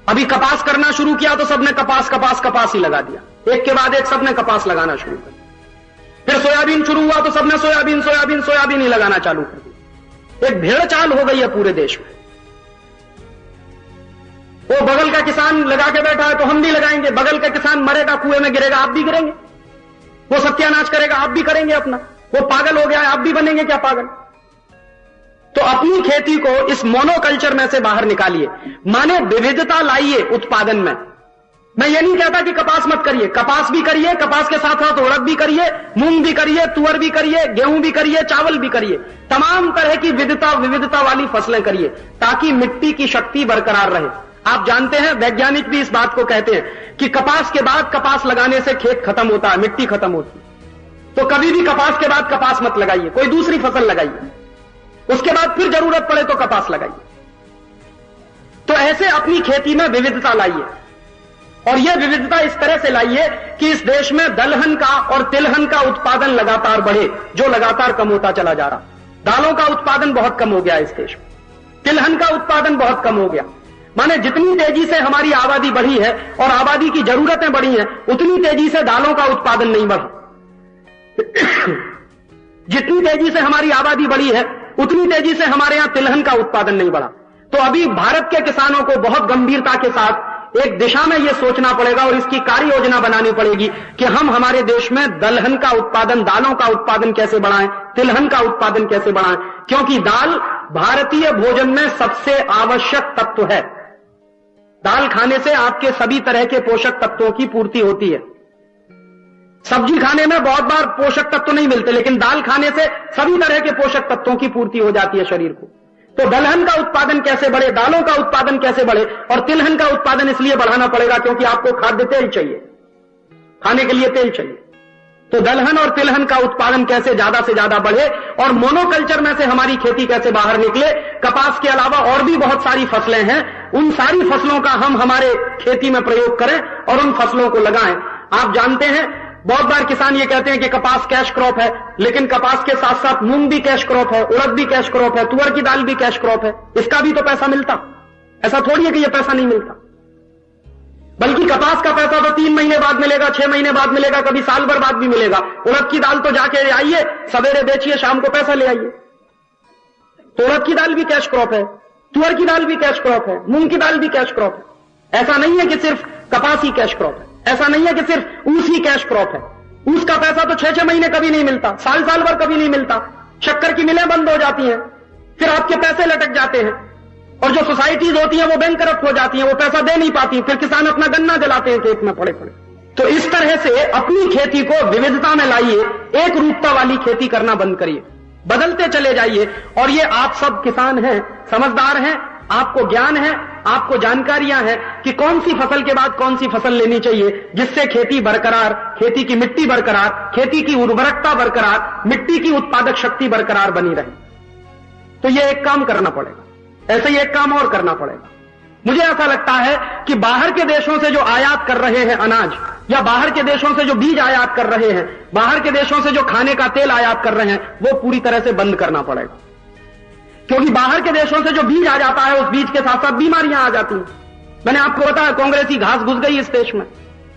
अभी कपास करना शुरू किया तो सबने कपास ही लगा दिया, एक के बाद एक सबने कपास लगाना शुरू कर दिया। फिर सोयाबीन शुरू हुआ तो सबने सोयाबीन ही लगाना चालू कर दिया। एक भेड़ चाल हो गई है पूरे देश में। वो बगल का किसान लगा के बैठा है तो हम भी लगाएंगे, बगल का किसान मरेगा, कुएं में गिरेगा, आप भी गिरेंगे। वो सत्यानाश करेगा, आप भी करेंगे अपना। वो पागल हो गया है, आप भी बनेंगे क्या पागल? तो अपनी खेती को इस मोनोकल्चर में से बाहर निकालिए, माने विविधता लाइए उत्पादन में। मैं ये नहीं कहता कि कपास मत करिए, कपास भी करिए, कपास के साथ साथ उड़द भी करिए, मूंग भी करिए, तुअर भी करिए, गेहूं भी करिए, चावल भी करिए, तमाम तरह की विविधता वाली फसलें करिए ताकि मिट्टी की शक्ति बरकरार रहे। आप जानते हैं, वैज्ञानिक भी इस बात को कहते हैं कि कपास के बाद कपास लगाने से खेत खत्म होता है, मिट्टी खत्म होती है। तो कभी भी कपास के बाद कपास मत लगाइए, कोई दूसरी फसल लगाइए, उसके बाद फिर जरूरत पड़े तो कपास लगाइए। तो ऐसे अपनी खेती में विविधता लाइए, और यह विविधता इस तरह से लाइए कि इस देश में दलहन का और तिलहन का उत्पादन लगातार बढ़े, जो लगातार कम होता चला जा रहा। दालों का उत्पादन बहुत कम हो गया इस देश में, तिलहन का उत्पादन बहुत कम हो गया। माने जितनी तेजी से हमारी आबादी बढ़ी है और आबादी की जरूरतें बढ़ी हैं, उतनी तेजी से दालों का उत्पादन नहीं बढ़ा। जितनी तेजी से हमारी आबादी बढ़ी है, उतनी तेजी से हमारे यहां तिलहन का उत्पादन नहीं बढ़ा। तो अभी भारत के किसानों को बहुत गंभीरता के साथ एक दिशा में यह सोचना पड़ेगा और इसकी कार्य योजना बनानी पड़ेगी कि हम हमारे देश में दलहन का उत्पादन, दालों का उत्पादन कैसे बढ़ाएं, तिलहन का उत्पादन कैसे बढ़ाएं, क्योंकि दाल भारतीय भोजन में सबसे आवश्यक तत्व है। दाल खाने से आपके सभी तरह के पोषक तत्वों की पूर्ति होती है। सब्जी खाने में बहुत बार पोषक तत्व नहीं मिलते, लेकिन दाल खाने से सभी तरह के पोषक तत्वों की पूर्ति हो जाती है शरीर को। तो दलहन का उत्पादन कैसे बढ़े, दालों का उत्पादन कैसे बढ़े, और तिलहन का उत्पादन इसलिए बढ़ाना पड़ेगा क्योंकि आपको खाद्य तेल चाहिए, खाने के लिए तेल चाहिए। तो दलहन और तिलहन का उत्पादन कैसे ज्यादा से ज्यादा बढ़े और मोनोकल्चर में से हमारी खेती कैसे बाहर निकले। कपास के अलावा और भी बहुत सारी फसलें हैं, उन सारी फसलों का हम हमारे खेती में प्रयोग करें और उन फसलों को लगाएं। आप जानते हैं, बहुत बार किसान ये कहते हैं कि कपास कैश क्रॉप है, लेकिन कपास के साथ साथ मूंग भी कैश क्रॉप है, उड़द भी कैश क्रॉप है, तुअर की दाल भी कैश क्रॉप है, इसका भी तो पैसा मिलता। ऐसा थोड़ी है कि यह पैसा नहीं मिलता, बल्कि कपास का पैसा तो 3 महीने बाद मिलेगा, 6 महीने बाद मिलेगा, कभी साल भर बाद भी मिलेगा। उड़द की दाल तो जाके आइए, सवेरे बेचिए, शाम को पैसा ले आइए। तो उड़द की दाल भी कैश क्रॉप है, तुअर की दाल भी कैश क्रॉप है, मूंग की दाल भी कैश क्रॉप है। ऐसा नहीं है कि सिर्फ कपास ही कैश क्रॉप है, ऐसा नहीं है कि सिर्फ ऊस ही कैश क्रॉप है। ऊस का पैसा तो 6-6 महीने कभी नहीं मिलता, साल भर कभी नहीं मिलता। शक्कर की मिलें बंद हो जाती हैं, फिर आपके पैसे लटक जाते हैं, और जो सोसाइटीज होती हैं वो बैंकरप्ट हो जाती हैं, वो पैसा दे नहीं पाती, फिर किसान अपना गन्ना जलाते हैं खेत में पड़े पड़े। तो इस तरह से अपनी खेती को विविधता में लाइए, एक रूपता वाली खेती करना बंद करिए, बदलते चले जाइए। और ये आप सब किसान हैं, समझदार हैं, आपको ज्ञान है, आपको जानकारियां हैं कि कौन सी फसल के बाद कौन सी फसल लेनी चाहिए, जिससे खेती बरकरार, खेती की मिट्टी बरकरार, खेती की उर्वरकता बरकरार, मिट्टी की उत्पादक शक्ति बरकरार बनी रहे। तो यह एक काम करना पड़ेगा। ऐसे ही एक काम और करना पड़ेगा। मुझे ऐसा लगता है कि बाहर के देशों से जो आयात कर रहे हैं अनाज, या बाहर के देशों से जो बीज आयात कर रहे हैं, बाहर के देशों से जो खाने का तेल आयात कर रहे हैं, वो पूरी तरह से बंद करना पड़ेगा। क्योंकि बाहर के देशों से जो बीज आ जाता है, उस बीज के साथ साथ बीमारियां आ जाती हैं। मैंने आपको बताया, कांग्रेसी घास घुस गई इस देश में,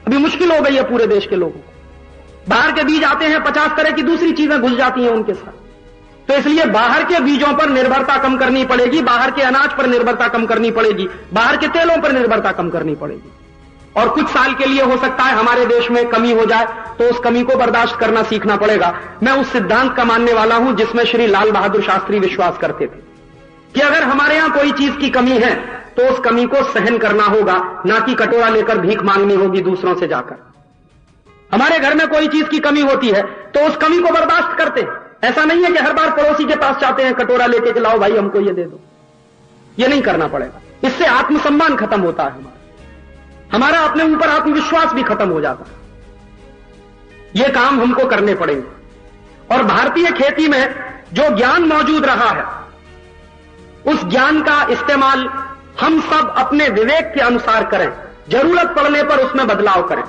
अभी मुश्किल हो गई है पूरे देश के लोगों को। बाहर के बीज आते हैं, 50 तरह की दूसरी चीजें घुस जाती हैं उनके साथ। तो इसलिए बाहर के बीजों पर निर्भरता कम करनी पड़ेगी, बाहर के अनाज पर निर्भरता कम करनी पड़ेगी, बाहर के तेलों पर निर्भरता कम करनी पड़ेगी। और कुछ साल के लिए हो सकता है हमारे देश में कमी हो जाए, तो उस कमी को बर्दाश्त करना सीखना पड़ेगा। मैं उस सिद्धांत का मानने वाला हूं जिसमें श्री लाल बहादुर शास्त्री विश्वास करते थे कि अगर हमारे यहां कोई चीज की कमी है तो उस कमी को सहन करना होगा, ना कि कटोरा लेकर भीख मांगनी होगी दूसरों से जाकर। हमारे घर में कोई चीज की कमी होती है तो उस कमी को बर्दाश्त करते हैं। ऐसा नहीं है कि हर बार पड़ोसी के पास जाते हैं कटोरा लेके कि लाओ भाई हमको ये दे दो। ये नहीं करना पड़ेगा, इससे आत्मसम्मान खत्म होता है, हमारा अपने ऊपर आत्मविश्वास भी खत्म हो जाता है। ये काम हमको करने पड़ेंगे। और भारतीय खेती में जो ज्ञान मौजूद रहा है, उस ज्ञान का इस्तेमाल हम सब अपने विवेक के अनुसार करें, जरूरत पड़ने पर उसमें बदलाव करें।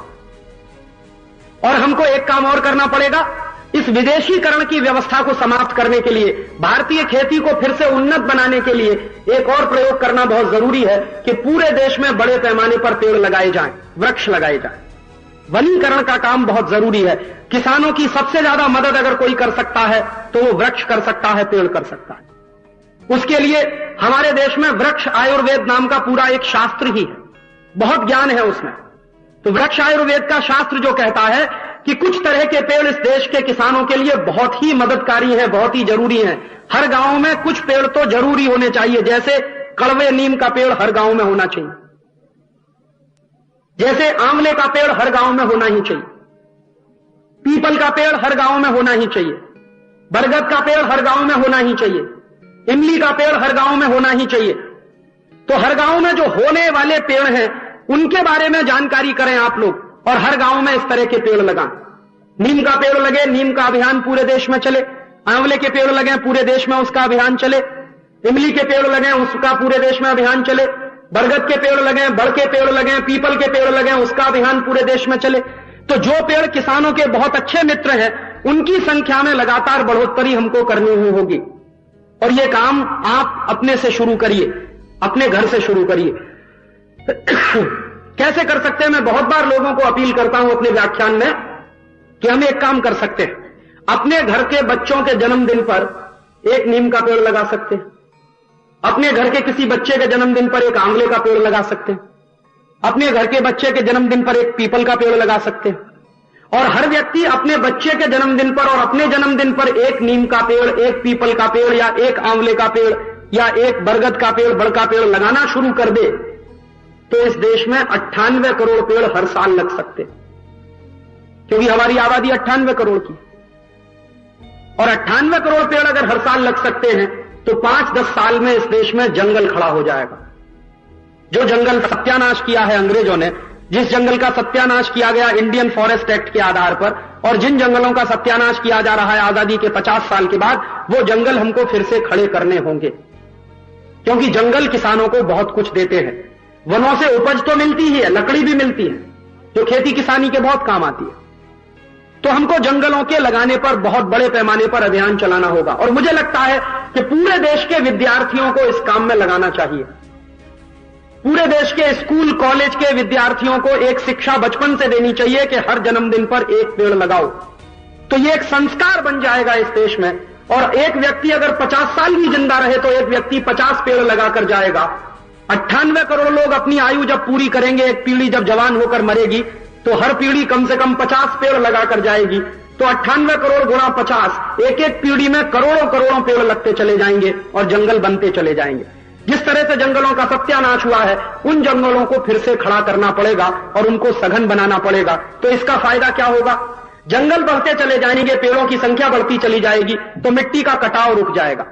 और हमको एक काम और करना पड़ेगा, इस विदेशीकरण की व्यवस्था को समाप्त करने के लिए, भारतीय खेती को फिर से उन्नत बनाने के लिए एक और प्रयोग करना बहुत जरूरी है कि पूरे देश में बड़े पैमाने पर पेड़ लगाए जाएं, वृक्ष लगाए जाएं। वनीकरण का काम बहुत जरूरी है। किसानों की सबसे ज्यादा मदद अगर कोई कर सकता है तो वो वृक्ष कर सकता है, पेड़ कर सकता है। उसके लिए हमारे देश में वृक्ष आयुर्वेद नाम का पूरा एक शास्त्र ही है, बहुत ज्ञान है उसमें। तो वृक्ष आयुर्वेद का शास्त्र जो कहता है कि कुछ तरह के पेड़ इस देश के किसानों के लिए बहुत ही मददकारी हैं, बहुत ही जरूरी हैं। हर गांव में कुछ पेड़ तो जरूरी होने चाहिए, जैसे कड़वे नीम का पेड़ हर गांव में होना चाहिए। जैसे आंवले का पेड़ हर गांव में होना ही चाहिए, पीपल का पेड़ हर गांव में होना ही चाहिए, बरगद का पेड़ हर गांव में होना ही चाहिए, इमली का पेड़ हर गांव में होना ही चाहिए। तो हर गांव में जो होने वाले पेड़ हैं उनके बारे में जानकारी करें आप लोग, और हर गांव में इस तरह के पेड़ लगाएं। नीम का पेड़ लगे, नीम का अभियान पूरे देश में चले, आंवले के पेड़ लगे, पूरे देश में उसका अभियान चले, इमली के पेड़ लगे, उसका पूरे देश में अभियान चले, बरगद के पेड़ लगे, बड़ के पेड़ लगे, पीपल के पेड़ लगे, उसका अभियान पूरे देश में चले। तो जो पेड़ किसानों के बहुत अच्छे मित्र हैं उनकी संख्या में लगातार बढ़ोतरी हमको करनी ही होगी, और यह काम आप अपने से शुरू करिए, अपने घर से शुरू करिए। कैसे कर सकते हैं? मैं बहुत बार लोगों को अपील करता हूं अपने व्याख्यान में कि हम एक काम कर सकते हैं, अपने घर के बच्चों के जन्मदिन पर एक नीम का पेड़ लगा सकते हैं, अपने घर के किसी बच्चे के जन्मदिन पर एक आंवले का पेड़ लगा सकते हैं, अपने घर के बच्चे के जन्मदिन पर एक पीपल का पेड़ लगा सकते हैं, और हर व्यक्ति अपने बच्चे के जन्मदिन पर और अपने जन्मदिन पर एक नीम का पेड़, एक पीपल का पेड़ या एक आंवले का पेड़ या एक बरगद का पेड़, बड़ का पेड़ लगाना शुरू कर दे तो इस देश में 98 करोड़ पेड़ हर साल लग सकते, क्योंकि हमारी आबादी 98 करोड़ की, और 98 करोड़ पेड़ अगर हर साल लग सकते हैं तो 5-10 साल में इस देश में जंगल खड़ा हो जाएगा। जो जंगल सत्यानाश किया है अंग्रेजों ने, जिस जंगल का सत्यानाश किया गया इंडियन फॉरेस्ट एक्ट के आधार पर, और जिन जंगलों का सत्यानाश किया जा रहा है आजादी के 50 साल के बाद, वो जंगल हमको फिर से खड़े करने होंगे, क्योंकि जंगल किसानों को बहुत कुछ देते हैं। वनों से उपज तो मिलती ही है, लकड़ी भी मिलती है जो खेती किसानी के बहुत काम आती है। तो हमको जंगलों के लगाने पर बहुत बड़े पैमाने पर अभियान चलाना होगा, और मुझे लगता है कि पूरे देश के विद्यार्थियों को इस काम में लगाना चाहिए। पूरे देश के स्कूल कॉलेज के विद्यार्थियों को एक शिक्षा बचपन से देनी चाहिए कि हर जन्मदिन पर एक पेड़ लगाओ। तो ये एक संस्कार बन जाएगा इस देश में, और एक व्यक्ति अगर 50 साल भी जिंदा रहे तो एक व्यक्ति 50 पेड़ लगाकर जाएगा। 98 करोड़ लोग अपनी आयु जब पूरी करेंगे, एक पीढ़ी जब जवान होकर मरेगी तो हर पीढ़ी कम से कम 50 पेड़ लगाकर जाएगी। तो 98 करोड़ गुणा 50, एक एक पीढ़ी में करोड़ों करोड़ों पेड़ लगते चले जाएंगे और जंगल बनते चले जाएंगे। जिस तरह से जंगलों का सत्यानाश हुआ है, उन जंगलों को फिर से खड़ा करना पड़ेगा और उनको सघन बनाना पड़ेगा। तो इसका फायदा क्या होगा? जंगल बढ़ते चले जाएंगे, पेड़ों की संख्या बढ़ती चली जाएगी, तो मिट्टी का कटाव रुक जाएगा,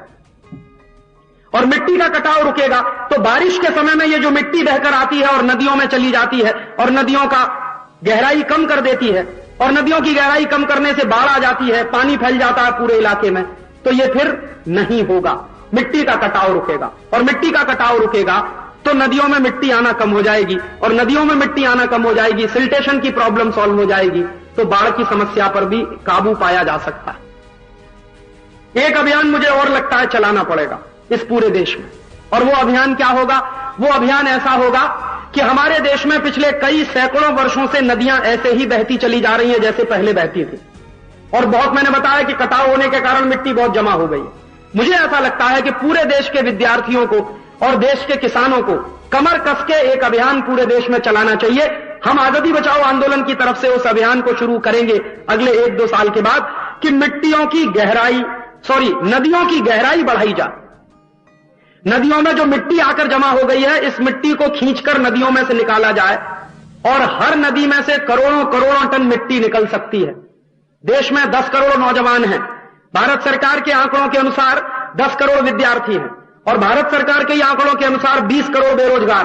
और मिट्टी का कटाव रुकेगा तो बारिश के समय में ये जो मिट्टी बहकर आती है और नदियों में चली जाती है और नदियों का गहराई कम कर देती है, और नदियों की गहराई कम करने से बाढ़ आ जाती है, पानी फैल जाता है पूरे इलाके में, तो ये फिर नहीं होगा। मिट्टी का कटाव रुकेगा, और मिट्टी का कटाव रुकेगा तो नदियों में मिट्टी आना कम हो जाएगी, और नदियों में मिट्टी आना कम हो जाएगी, सिल्टेशन की प्रॉब्लम सॉल्व हो जाएगी, तो बाढ़ की समस्या पर भी काबू पाया जा सकता है। एक अभियान मुझे और लगता है चलाना पड़ेगा इस पूरे देश में, और वो अभियान क्या होगा? वो अभियान ऐसा होगा कि हमारे देश में पिछले कई सैकड़ों वर्षों से नदियां ऐसे ही बहती चली जा रही हैं जैसे पहले बहती थी, और बहुत मैंने बताया कि कटाव होने के कारण मिट्टी बहुत जमा हो गई। मुझे ऐसा लगता है कि पूरे देश के विद्यार्थियों को और देश के किसानों को कमर कस के एक अभियान पूरे देश में चलाना चाहिए। हम आजादी बचाओ आंदोलन की तरफ से उस अभियान को शुरू करेंगे अगले 1-2 साल के बाद कि नदियों की गहराई बढ़ाई जाए। नदियों में जो मिट्टी आकर जमा हो गई है, इस मिट्टी को खींचकर नदियों में से निकाला जाए, और हर नदी में से करोड़ों करोड़ों टन मिट्टी निकल सकती है। देश में 10 करोड़ नौजवान हैं, भारत सरकार के आंकड़ों के अनुसार 10 करोड़ विद्यार्थी हैं, और भारत सरकार के आंकड़ों के अनुसार 20 करोड़ बेरोजगार।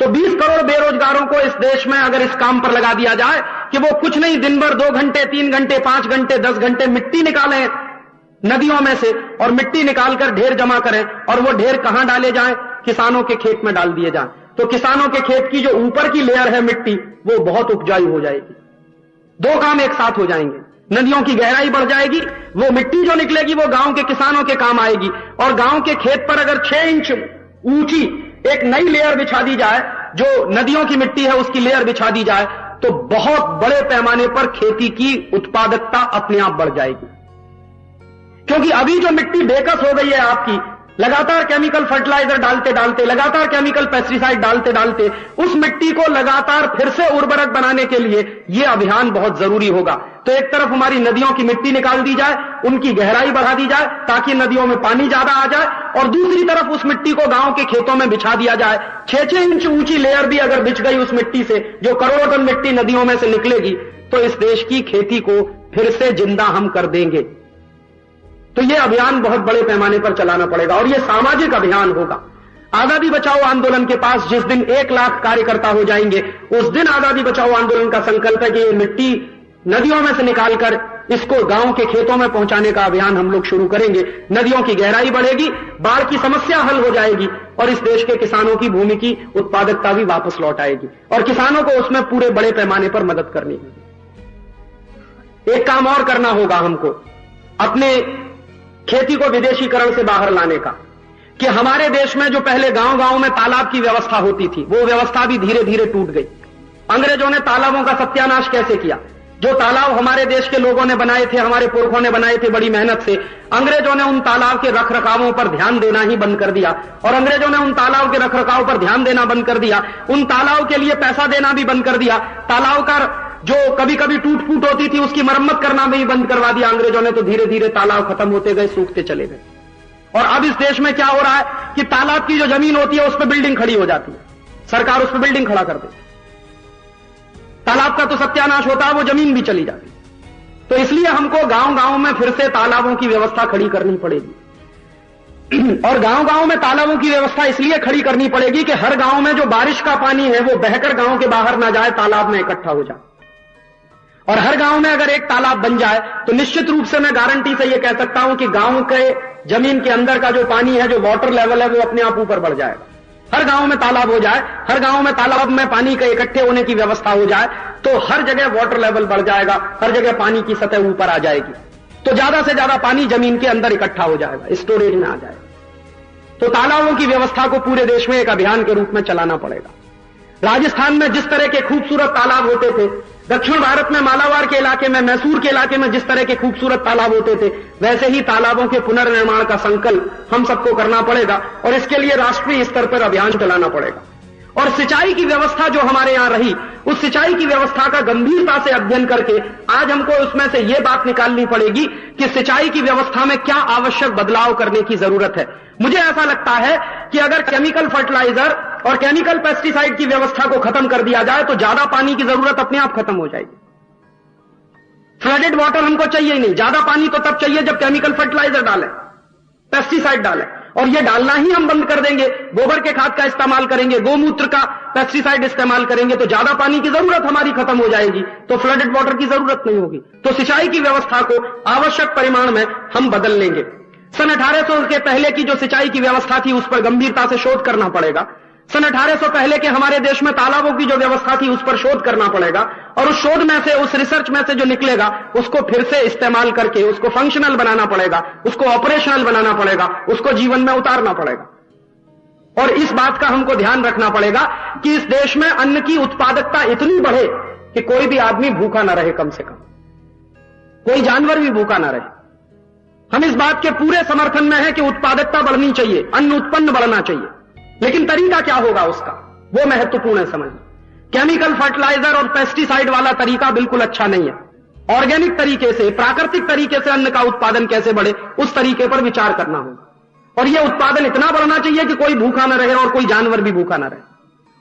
तो 20 करोड़ बेरोजगारों को इस देश में अगर इस काम पर लगा दिया जाए कि वो कुछ नहीं, दिन भर 2 घंटे 3 घंटे 5 घंटे 10 घंटे मिट्टी निकालें नदियों में से, और मिट्टी निकालकर ढेर जमा करें, और वो ढेर कहां डाले जाएं? किसानों के खेत में डाल दिए जाएं। तो किसानों के खेत की जो ऊपर की लेयर है मिट्टी, वो बहुत उपजाऊ हो जाएगी। 2 काम एक साथ हो जाएंगे, नदियों की गहराई बढ़ जाएगी, वो मिट्टी जो निकलेगी वो गांव के किसानों के काम आएगी, और गांव के खेत पर अगर 6 इंच ऊंची एक नई लेयर बिछा दी जाए, जो नदियों की मिट्टी है उसकी लेयर बिछा दी जाए, तो बहुत बड़े पैमाने पर खेती की उत्पादकता अपने आप बढ़ जाएगी। क्योंकि अभी जो मिट्टी बेकस हो गई है आपकी, लगातार केमिकल फर्टिलाइजर डालते डालते, लगातार केमिकल पेस्टिसाइड डालते डालते उस मिट्टी को लगातार फिर से उर्वरक बनाने के लिए यह अभियान बहुत जरूरी होगा। तो एक तरफ हमारी नदियों की मिट्टी निकाल दी जाए, उनकी गहराई बढ़ा दी जाए ताकि नदियों में पानी ज्यादा आ जाए, और दूसरी तरफ उस मिट्टी को गांव के खेतों में बिछा दिया जाए। 6-6 इंच ऊंची लेयर भी अगर बिछ गई उस मिट्टी से, जो करोड़ों टन मिट्टी नदियों में से निकलेगी, तो इस देश की खेती को फिर से जिंदा हम कर देंगे। तो यह अभियान बहुत बड़े पैमाने पर चलाना पड़ेगा और यह सामाजिक अभियान होगा। आजादी बचाओ आंदोलन के पास जिस दिन 1 लाख कार्यकर्ता हो जाएंगे, उस दिन आजादी बचाओ आंदोलन का संकल्प है कि ये मिट्टी नदियों में से निकालकर इसको गांव के खेतों में पहुंचाने का अभियान हम लोग शुरू करेंगे। नदियों की गहराई बढ़ेगी, बाढ़ की समस्या हल हो जाएगी और इस देश के किसानों की भूमि की उत्पादकता भी वापस लौट आएगी और किसानों को उसमें पूरे बड़े पैमाने पर मदद करनी होगी। एक काम और करना होगा हमको, अपने खेती को विदेशीकरण से बाहर लाने का, कि हमारे देश में जो पहले गांव-गांव में तालाब की व्यवस्था होती थी, वो व्यवस्था भी धीरे धीरे टूट गई। अंग्रेजों ने तालाबों का सत्यानाश कैसे किया? जो तालाब हमारे देश के लोगों ने बनाए थे, हमारे पुरखों ने बनाए थे बड़ी मेहनत से, अंग्रेजों ने उन तालाब के रखरखावों पर ध्यान देना ही बंद कर दिया और अंग्रेजों ने उन तालाब के रखरखाव पर ध्यान देना बंद कर दिया, उन तालाब के लिए पैसा देना भी बंद कर दिया। तालाब का जो कभी कभी टूट फूट होती थी उसकी मरम्मत करना भी बंद करवा दिया अंग्रेजों ने। तो धीरे धीरे तालाब खत्म होते गए, सूखते चले गए। और अब इस देश में क्या हो रहा है कि तालाब की जो जमीन होती है उस पर बिल्डिंग खड़ी हो जाती है, सरकार उस पर बिल्डिंग खड़ा कर देती है। तालाब का तो सत्यानाश होता है, वो जमीन भी चली जाती है। तो इसलिए हमको गांव-गांव में फिर से तालाबों की व्यवस्था खड़ी करनी पड़ेगी। और गांव-गांव में तालाबों की व्यवस्था इसलिए खड़ी करनी पड़ेगी कि हर गांव में जो बारिश का पानी है वो बहकर गांव के बाहर ना जाए, तालाब में इकट्ठा हो जाए। और हर गांव में अगर एक तालाब बन जाए तो निश्चित रूप से मैं गारंटी से यह कह सकता हूं कि गांव के जमीन के अंदर का जो पानी है, जो वाटर लेवल है, वो अपने आप ऊपर बढ़ जाएगा। हर गांव में तालाब हो जाए, हर गांव में तालाब में पानी के इकट्ठे होने की व्यवस्था हो जाए तो हर जगह वाटर लेवल बढ़ जाएगा, हर जगह पानी की सतह ऊपर आ जाएगी। तो ज्यादा से ज्यादा पानी जमीन के अंदर इकट्ठा हो जाएगा, स्टोरेज में आ जाएगा। तो तालाबों की व्यवस्था को पूरे देश में एक अभियान के रूप में चलाना पड़ेगा। राजस्थान में जिस तरह के खूबसूरत तालाब होते थे, दक्षिण भारत में मालाबार के इलाके में, मैसूर के इलाके में जिस तरह के खूबसूरत तालाब होते थे, वैसे ही तालाबों के पुनर्निर्माण का संकल्प हम सबको करना पड़ेगा और इसके लिए राष्ट्रीय स्तर पर अभियान चलाना पड़ेगा। और सिंचाई की व्यवस्था जो हमारे यहां रही, उस सिंचाई की व्यवस्था का गंभीरता से अध्ययन करके आज हमको उसमें से यह बात निकालनी पड़ेगी कि सिंचाई की व्यवस्था में क्या आवश्यक बदलाव करने की जरूरत है। मुझे ऐसा लगता है कि अगर केमिकल फर्टिलाइजर और केमिकल पेस्टिसाइड की व्यवस्था को खत्म कर दिया जाए तो ज्यादा पानी की जरूरत अपने आप खत्म हो जाएगी। फ्लडेड वाटर हमको चाहिए ही नहीं, ज्यादा पानी तो तब चाहिए जब केमिकल फर्टिलाइजर डालें, पेस्टिसाइड डालें, और ये डालना ही हम बंद कर देंगे, गोबर के खाद का इस्तेमाल करेंगे, गोमूत्र का पेस्टिसाइड इस्तेमाल करेंगे तो ज्यादा पानी की जरूरत हमारी खत्म हो जाएगी, तो फ्लडेड वाटर की जरूरत नहीं होगी। तो सिंचाई की व्यवस्था को आवश्यक परिमाण में हम बदल लेंगे। सन 1800 के पहले की जो सिंचाई की व्यवस्था थी उस पर गंभीरता से शोध करना पड़ेगा। सन 1800 पहले के हमारे देश में तालाबों की जो व्यवस्था थी उस पर शोध करना पड़ेगा और उस शोध में से, उस रिसर्च में से जो निकलेगा उसको फिर से इस्तेमाल करके उसको फंक्शनल बनाना पड़ेगा, उसको ऑपरेशनल बनाना पड़ेगा, उसको जीवन में उतारना पड़ेगा। और इस बात का हमको ध्यान रखना पड़ेगा कि इस देश में अन्न की उत्पादकता इतनी बढ़े कि कोई भी आदमी भूखा ना रहे, कम से कम कोई जानवर भी भूखा ना रहे। हम इस बात के पूरे समर्थन में हैं कि उत्पादकता बढ़नी चाहिए, अन्न उत्पन्न बढ़ना चाहिए, लेकिन तरीका क्या होगा उसका, वो महत्वपूर्ण है समझना। केमिकल फर्टिलाइजर और पेस्टिसाइड वाला तरीका बिल्कुल अच्छा नहीं है। ऑर्गेनिक तरीके से, प्राकृतिक तरीके से अन्न का उत्पादन कैसे बढ़े, उस तरीके पर विचार करना होगा। और यह उत्पादन इतना बढ़ना चाहिए कि कोई भूखा न रहे और कोई जानवर भी भूखा न रहे।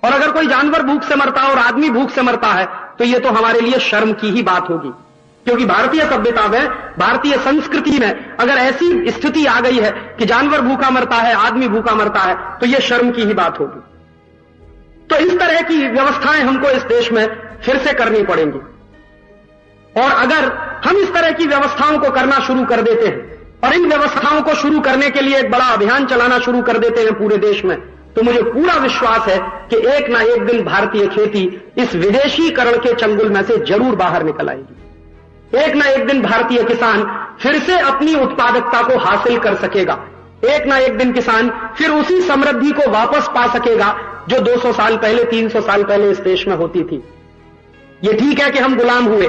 और अगर कोई जानवर भूख से मरता है और आदमी भूख से मरता है तो यह तो हमारे लिए शर्म की ही बात होगी, क्योंकि भारतीय सभ्यता में, भारतीय संस्कृति में अगर ऐसी स्थिति आ गई है कि जानवर भूखा मरता है, आदमी भूखा मरता है, तो यह शर्म की ही बात होगी। तो इस तरह की व्यवस्थाएं हमको इस देश में फिर से करनी पड़ेंगी। और अगर हम इस तरह की व्यवस्थाओं को करना शुरू कर देते हैं और इन व्यवस्थाओं को शुरू करने के लिए एक बड़ा अभियान चलाना शुरू कर देते हैं पूरे देश में, तो मुझे पूरा विश्वास है कि एक ना एक दिन भारतीय खेती इस विदेशीकरण के चंगुल में से जरूर बाहर निकल आएगी। एक ना एक दिन भारतीय किसान फिर से अपनी उत्पादकता को हासिल कर सकेगा। एक ना एक दिन किसान फिर उसी समृद्धि को वापस पा सकेगा जो 200 साल पहले, 300 साल पहले इस देश में होती थी। यह ठीक है कि हम गुलाम हुए,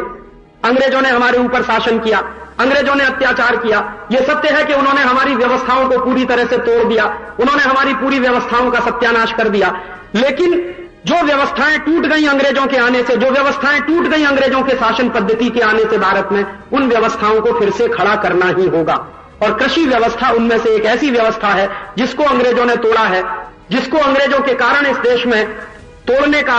अंग्रेजों ने हमारे ऊपर शासन किया, अंग्रेजों ने अत्याचार किया। यह सत्य है कि उन्होंने हमारी व्यवस्थाओं को पूरी तरह से तोड़ दिया, उन्होंने हमारी पूरी व्यवस्थाओं का सत्यानाश कर दिया। लेकिन जो व्यवस्थाएं टूट गई अंग्रेजों के आने से, जो व्यवस्थाएं टूट गई अंग्रेजों के शासन पद्धति के आने से भारत में, उन व्यवस्थाओं को फिर से खड़ा करना ही होगा। और कृषि व्यवस्था उनमें से एक ऐसी व्यवस्था है जिसको अंग्रेजों ने तोड़ा है, जिसको अंग्रेजों के कारण इस देश में तोड़ने का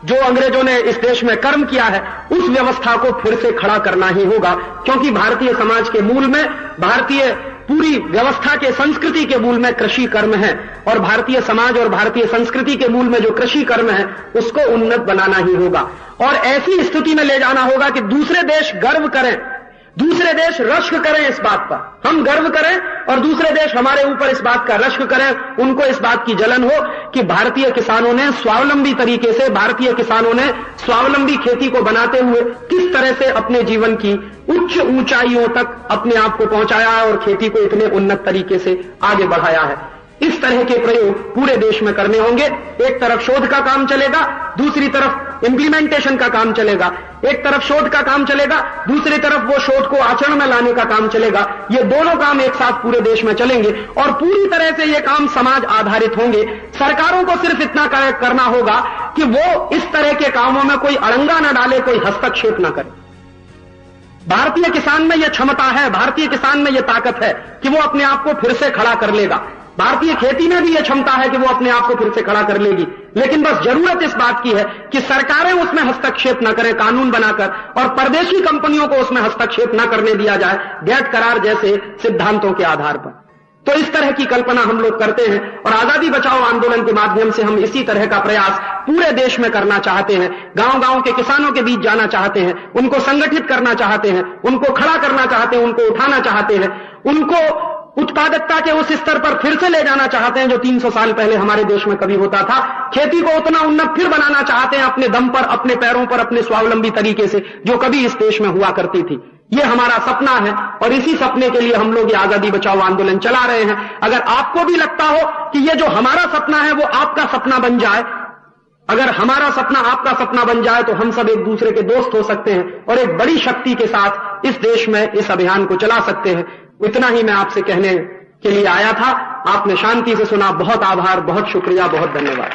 जो अंग्रेजों ने इस देश में कर्म किया है, उस व्यवस्था को फिर से खड़ा करना ही होगा। क्योंकि भारतीय समाज के मूल में, भारतीय पूरी व्यवस्था के संस्कृति के मूल में कृषि कर्म है, और भारतीय समाज और भारतीय संस्कृति के मूल में जो कृषि कर्म है उसको उन्नत बनाना ही होगा। और ऐसी स्थिति में ले जाना होगा कि दूसरे देश गर्व करें, दूसरे देश रश्क करें इस बात पर, हम गर्व करें और दूसरे देश हमारे ऊपर इस बात का रश्क करें, उनको इस बात की जलन हो कि भारतीय किसानों ने स्वावलंबी तरीके से, भारतीय किसानों ने स्वावलंबी खेती को बनाते हुए किस तरह से अपने जीवन की उच्च ऊंचाइयों तक अपने आप को पहुंचाया है और खेती को इतने उन्नत तरीके से आगे बढ़ाया है। इस तरह के प्रयोग पूरे देश में करने होंगे। एक तरफ शोध का काम चलेगा, दूसरी तरफ इंप्लीमेंटेशन का काम चलेगा। एक तरफ शोध का काम चलेगा, दूसरी तरफ वो शोध को आचरण में लाने का काम चलेगा। ये दोनों काम एक साथ पूरे देश में चलेंगे और पूरी तरह से ये काम समाज आधारित होंगे। सरकारों को सिर्फ इतना करना होगा कि वो इस तरह के कामों में कोई अड़ंगा न डाले, कोई हस्तक्षेप न करे। भारतीय किसान में यह क्षमता है, भारतीय किसान में यह ताकत है कि वो अपने आप को फिर से खड़ा कर लेगा। भारतीय खेती में भी यह क्षमता है कि वो अपने आप को फिर से खड़ा कर लेगी। लेकिन बस जरूरत इस बात की है कि सरकारें उसमें हस्तक्षेप न करें कानून बनाकर, और परदेशी कंपनियों को उसमें हस्तक्षेप न करने दिया जाए गैट करार जैसे सिद्धांतों के आधार पर। तो इस तरह की कल्पना हम लोग करते हैं और आजादी बचाओ आंदोलन के माध्यम से हम इसी तरह का प्रयास पूरे देश में करना चाहते हैं। गांव-गांव के किसानों के बीच जाना चाहते हैं, उनको संगठित करना चाहते हैं, उनको खड़ा करना चाहते हैं, उनको उठाना चाहते हैं, उनको उत्पादकता के उस स्तर पर फिर से ले जाना चाहते हैं जो 300 साल पहले हमारे देश में कभी होता था। खेती को उतना उन्नत फिर बनाना चाहते हैं अपने दम पर, अपने पैरों पर, अपने स्वावलंबी तरीके से, जो कभी इस देश में हुआ करती थी। ये हमारा सपना है और इसी सपने के लिए हम लोग ये आजादी बचाओ आंदोलन चला रहे हैं। अगर आपको भी लगता हो कि ये जो हमारा सपना है वो आपका सपना बन जाए, अगर हमारा सपना आपका सपना बन जाए, तो हम सब एक दूसरे के दोस्त हो सकते हैं और एक बड़ी शक्ति के साथ इस देश में इस अभियान को चला सकते हैं। इतना ही मैं आपसे कहने के लिए आया था। आपने शांति से सुना। बहुत आभार, बहुत शुक्रिया, बहुत धन्यवाद।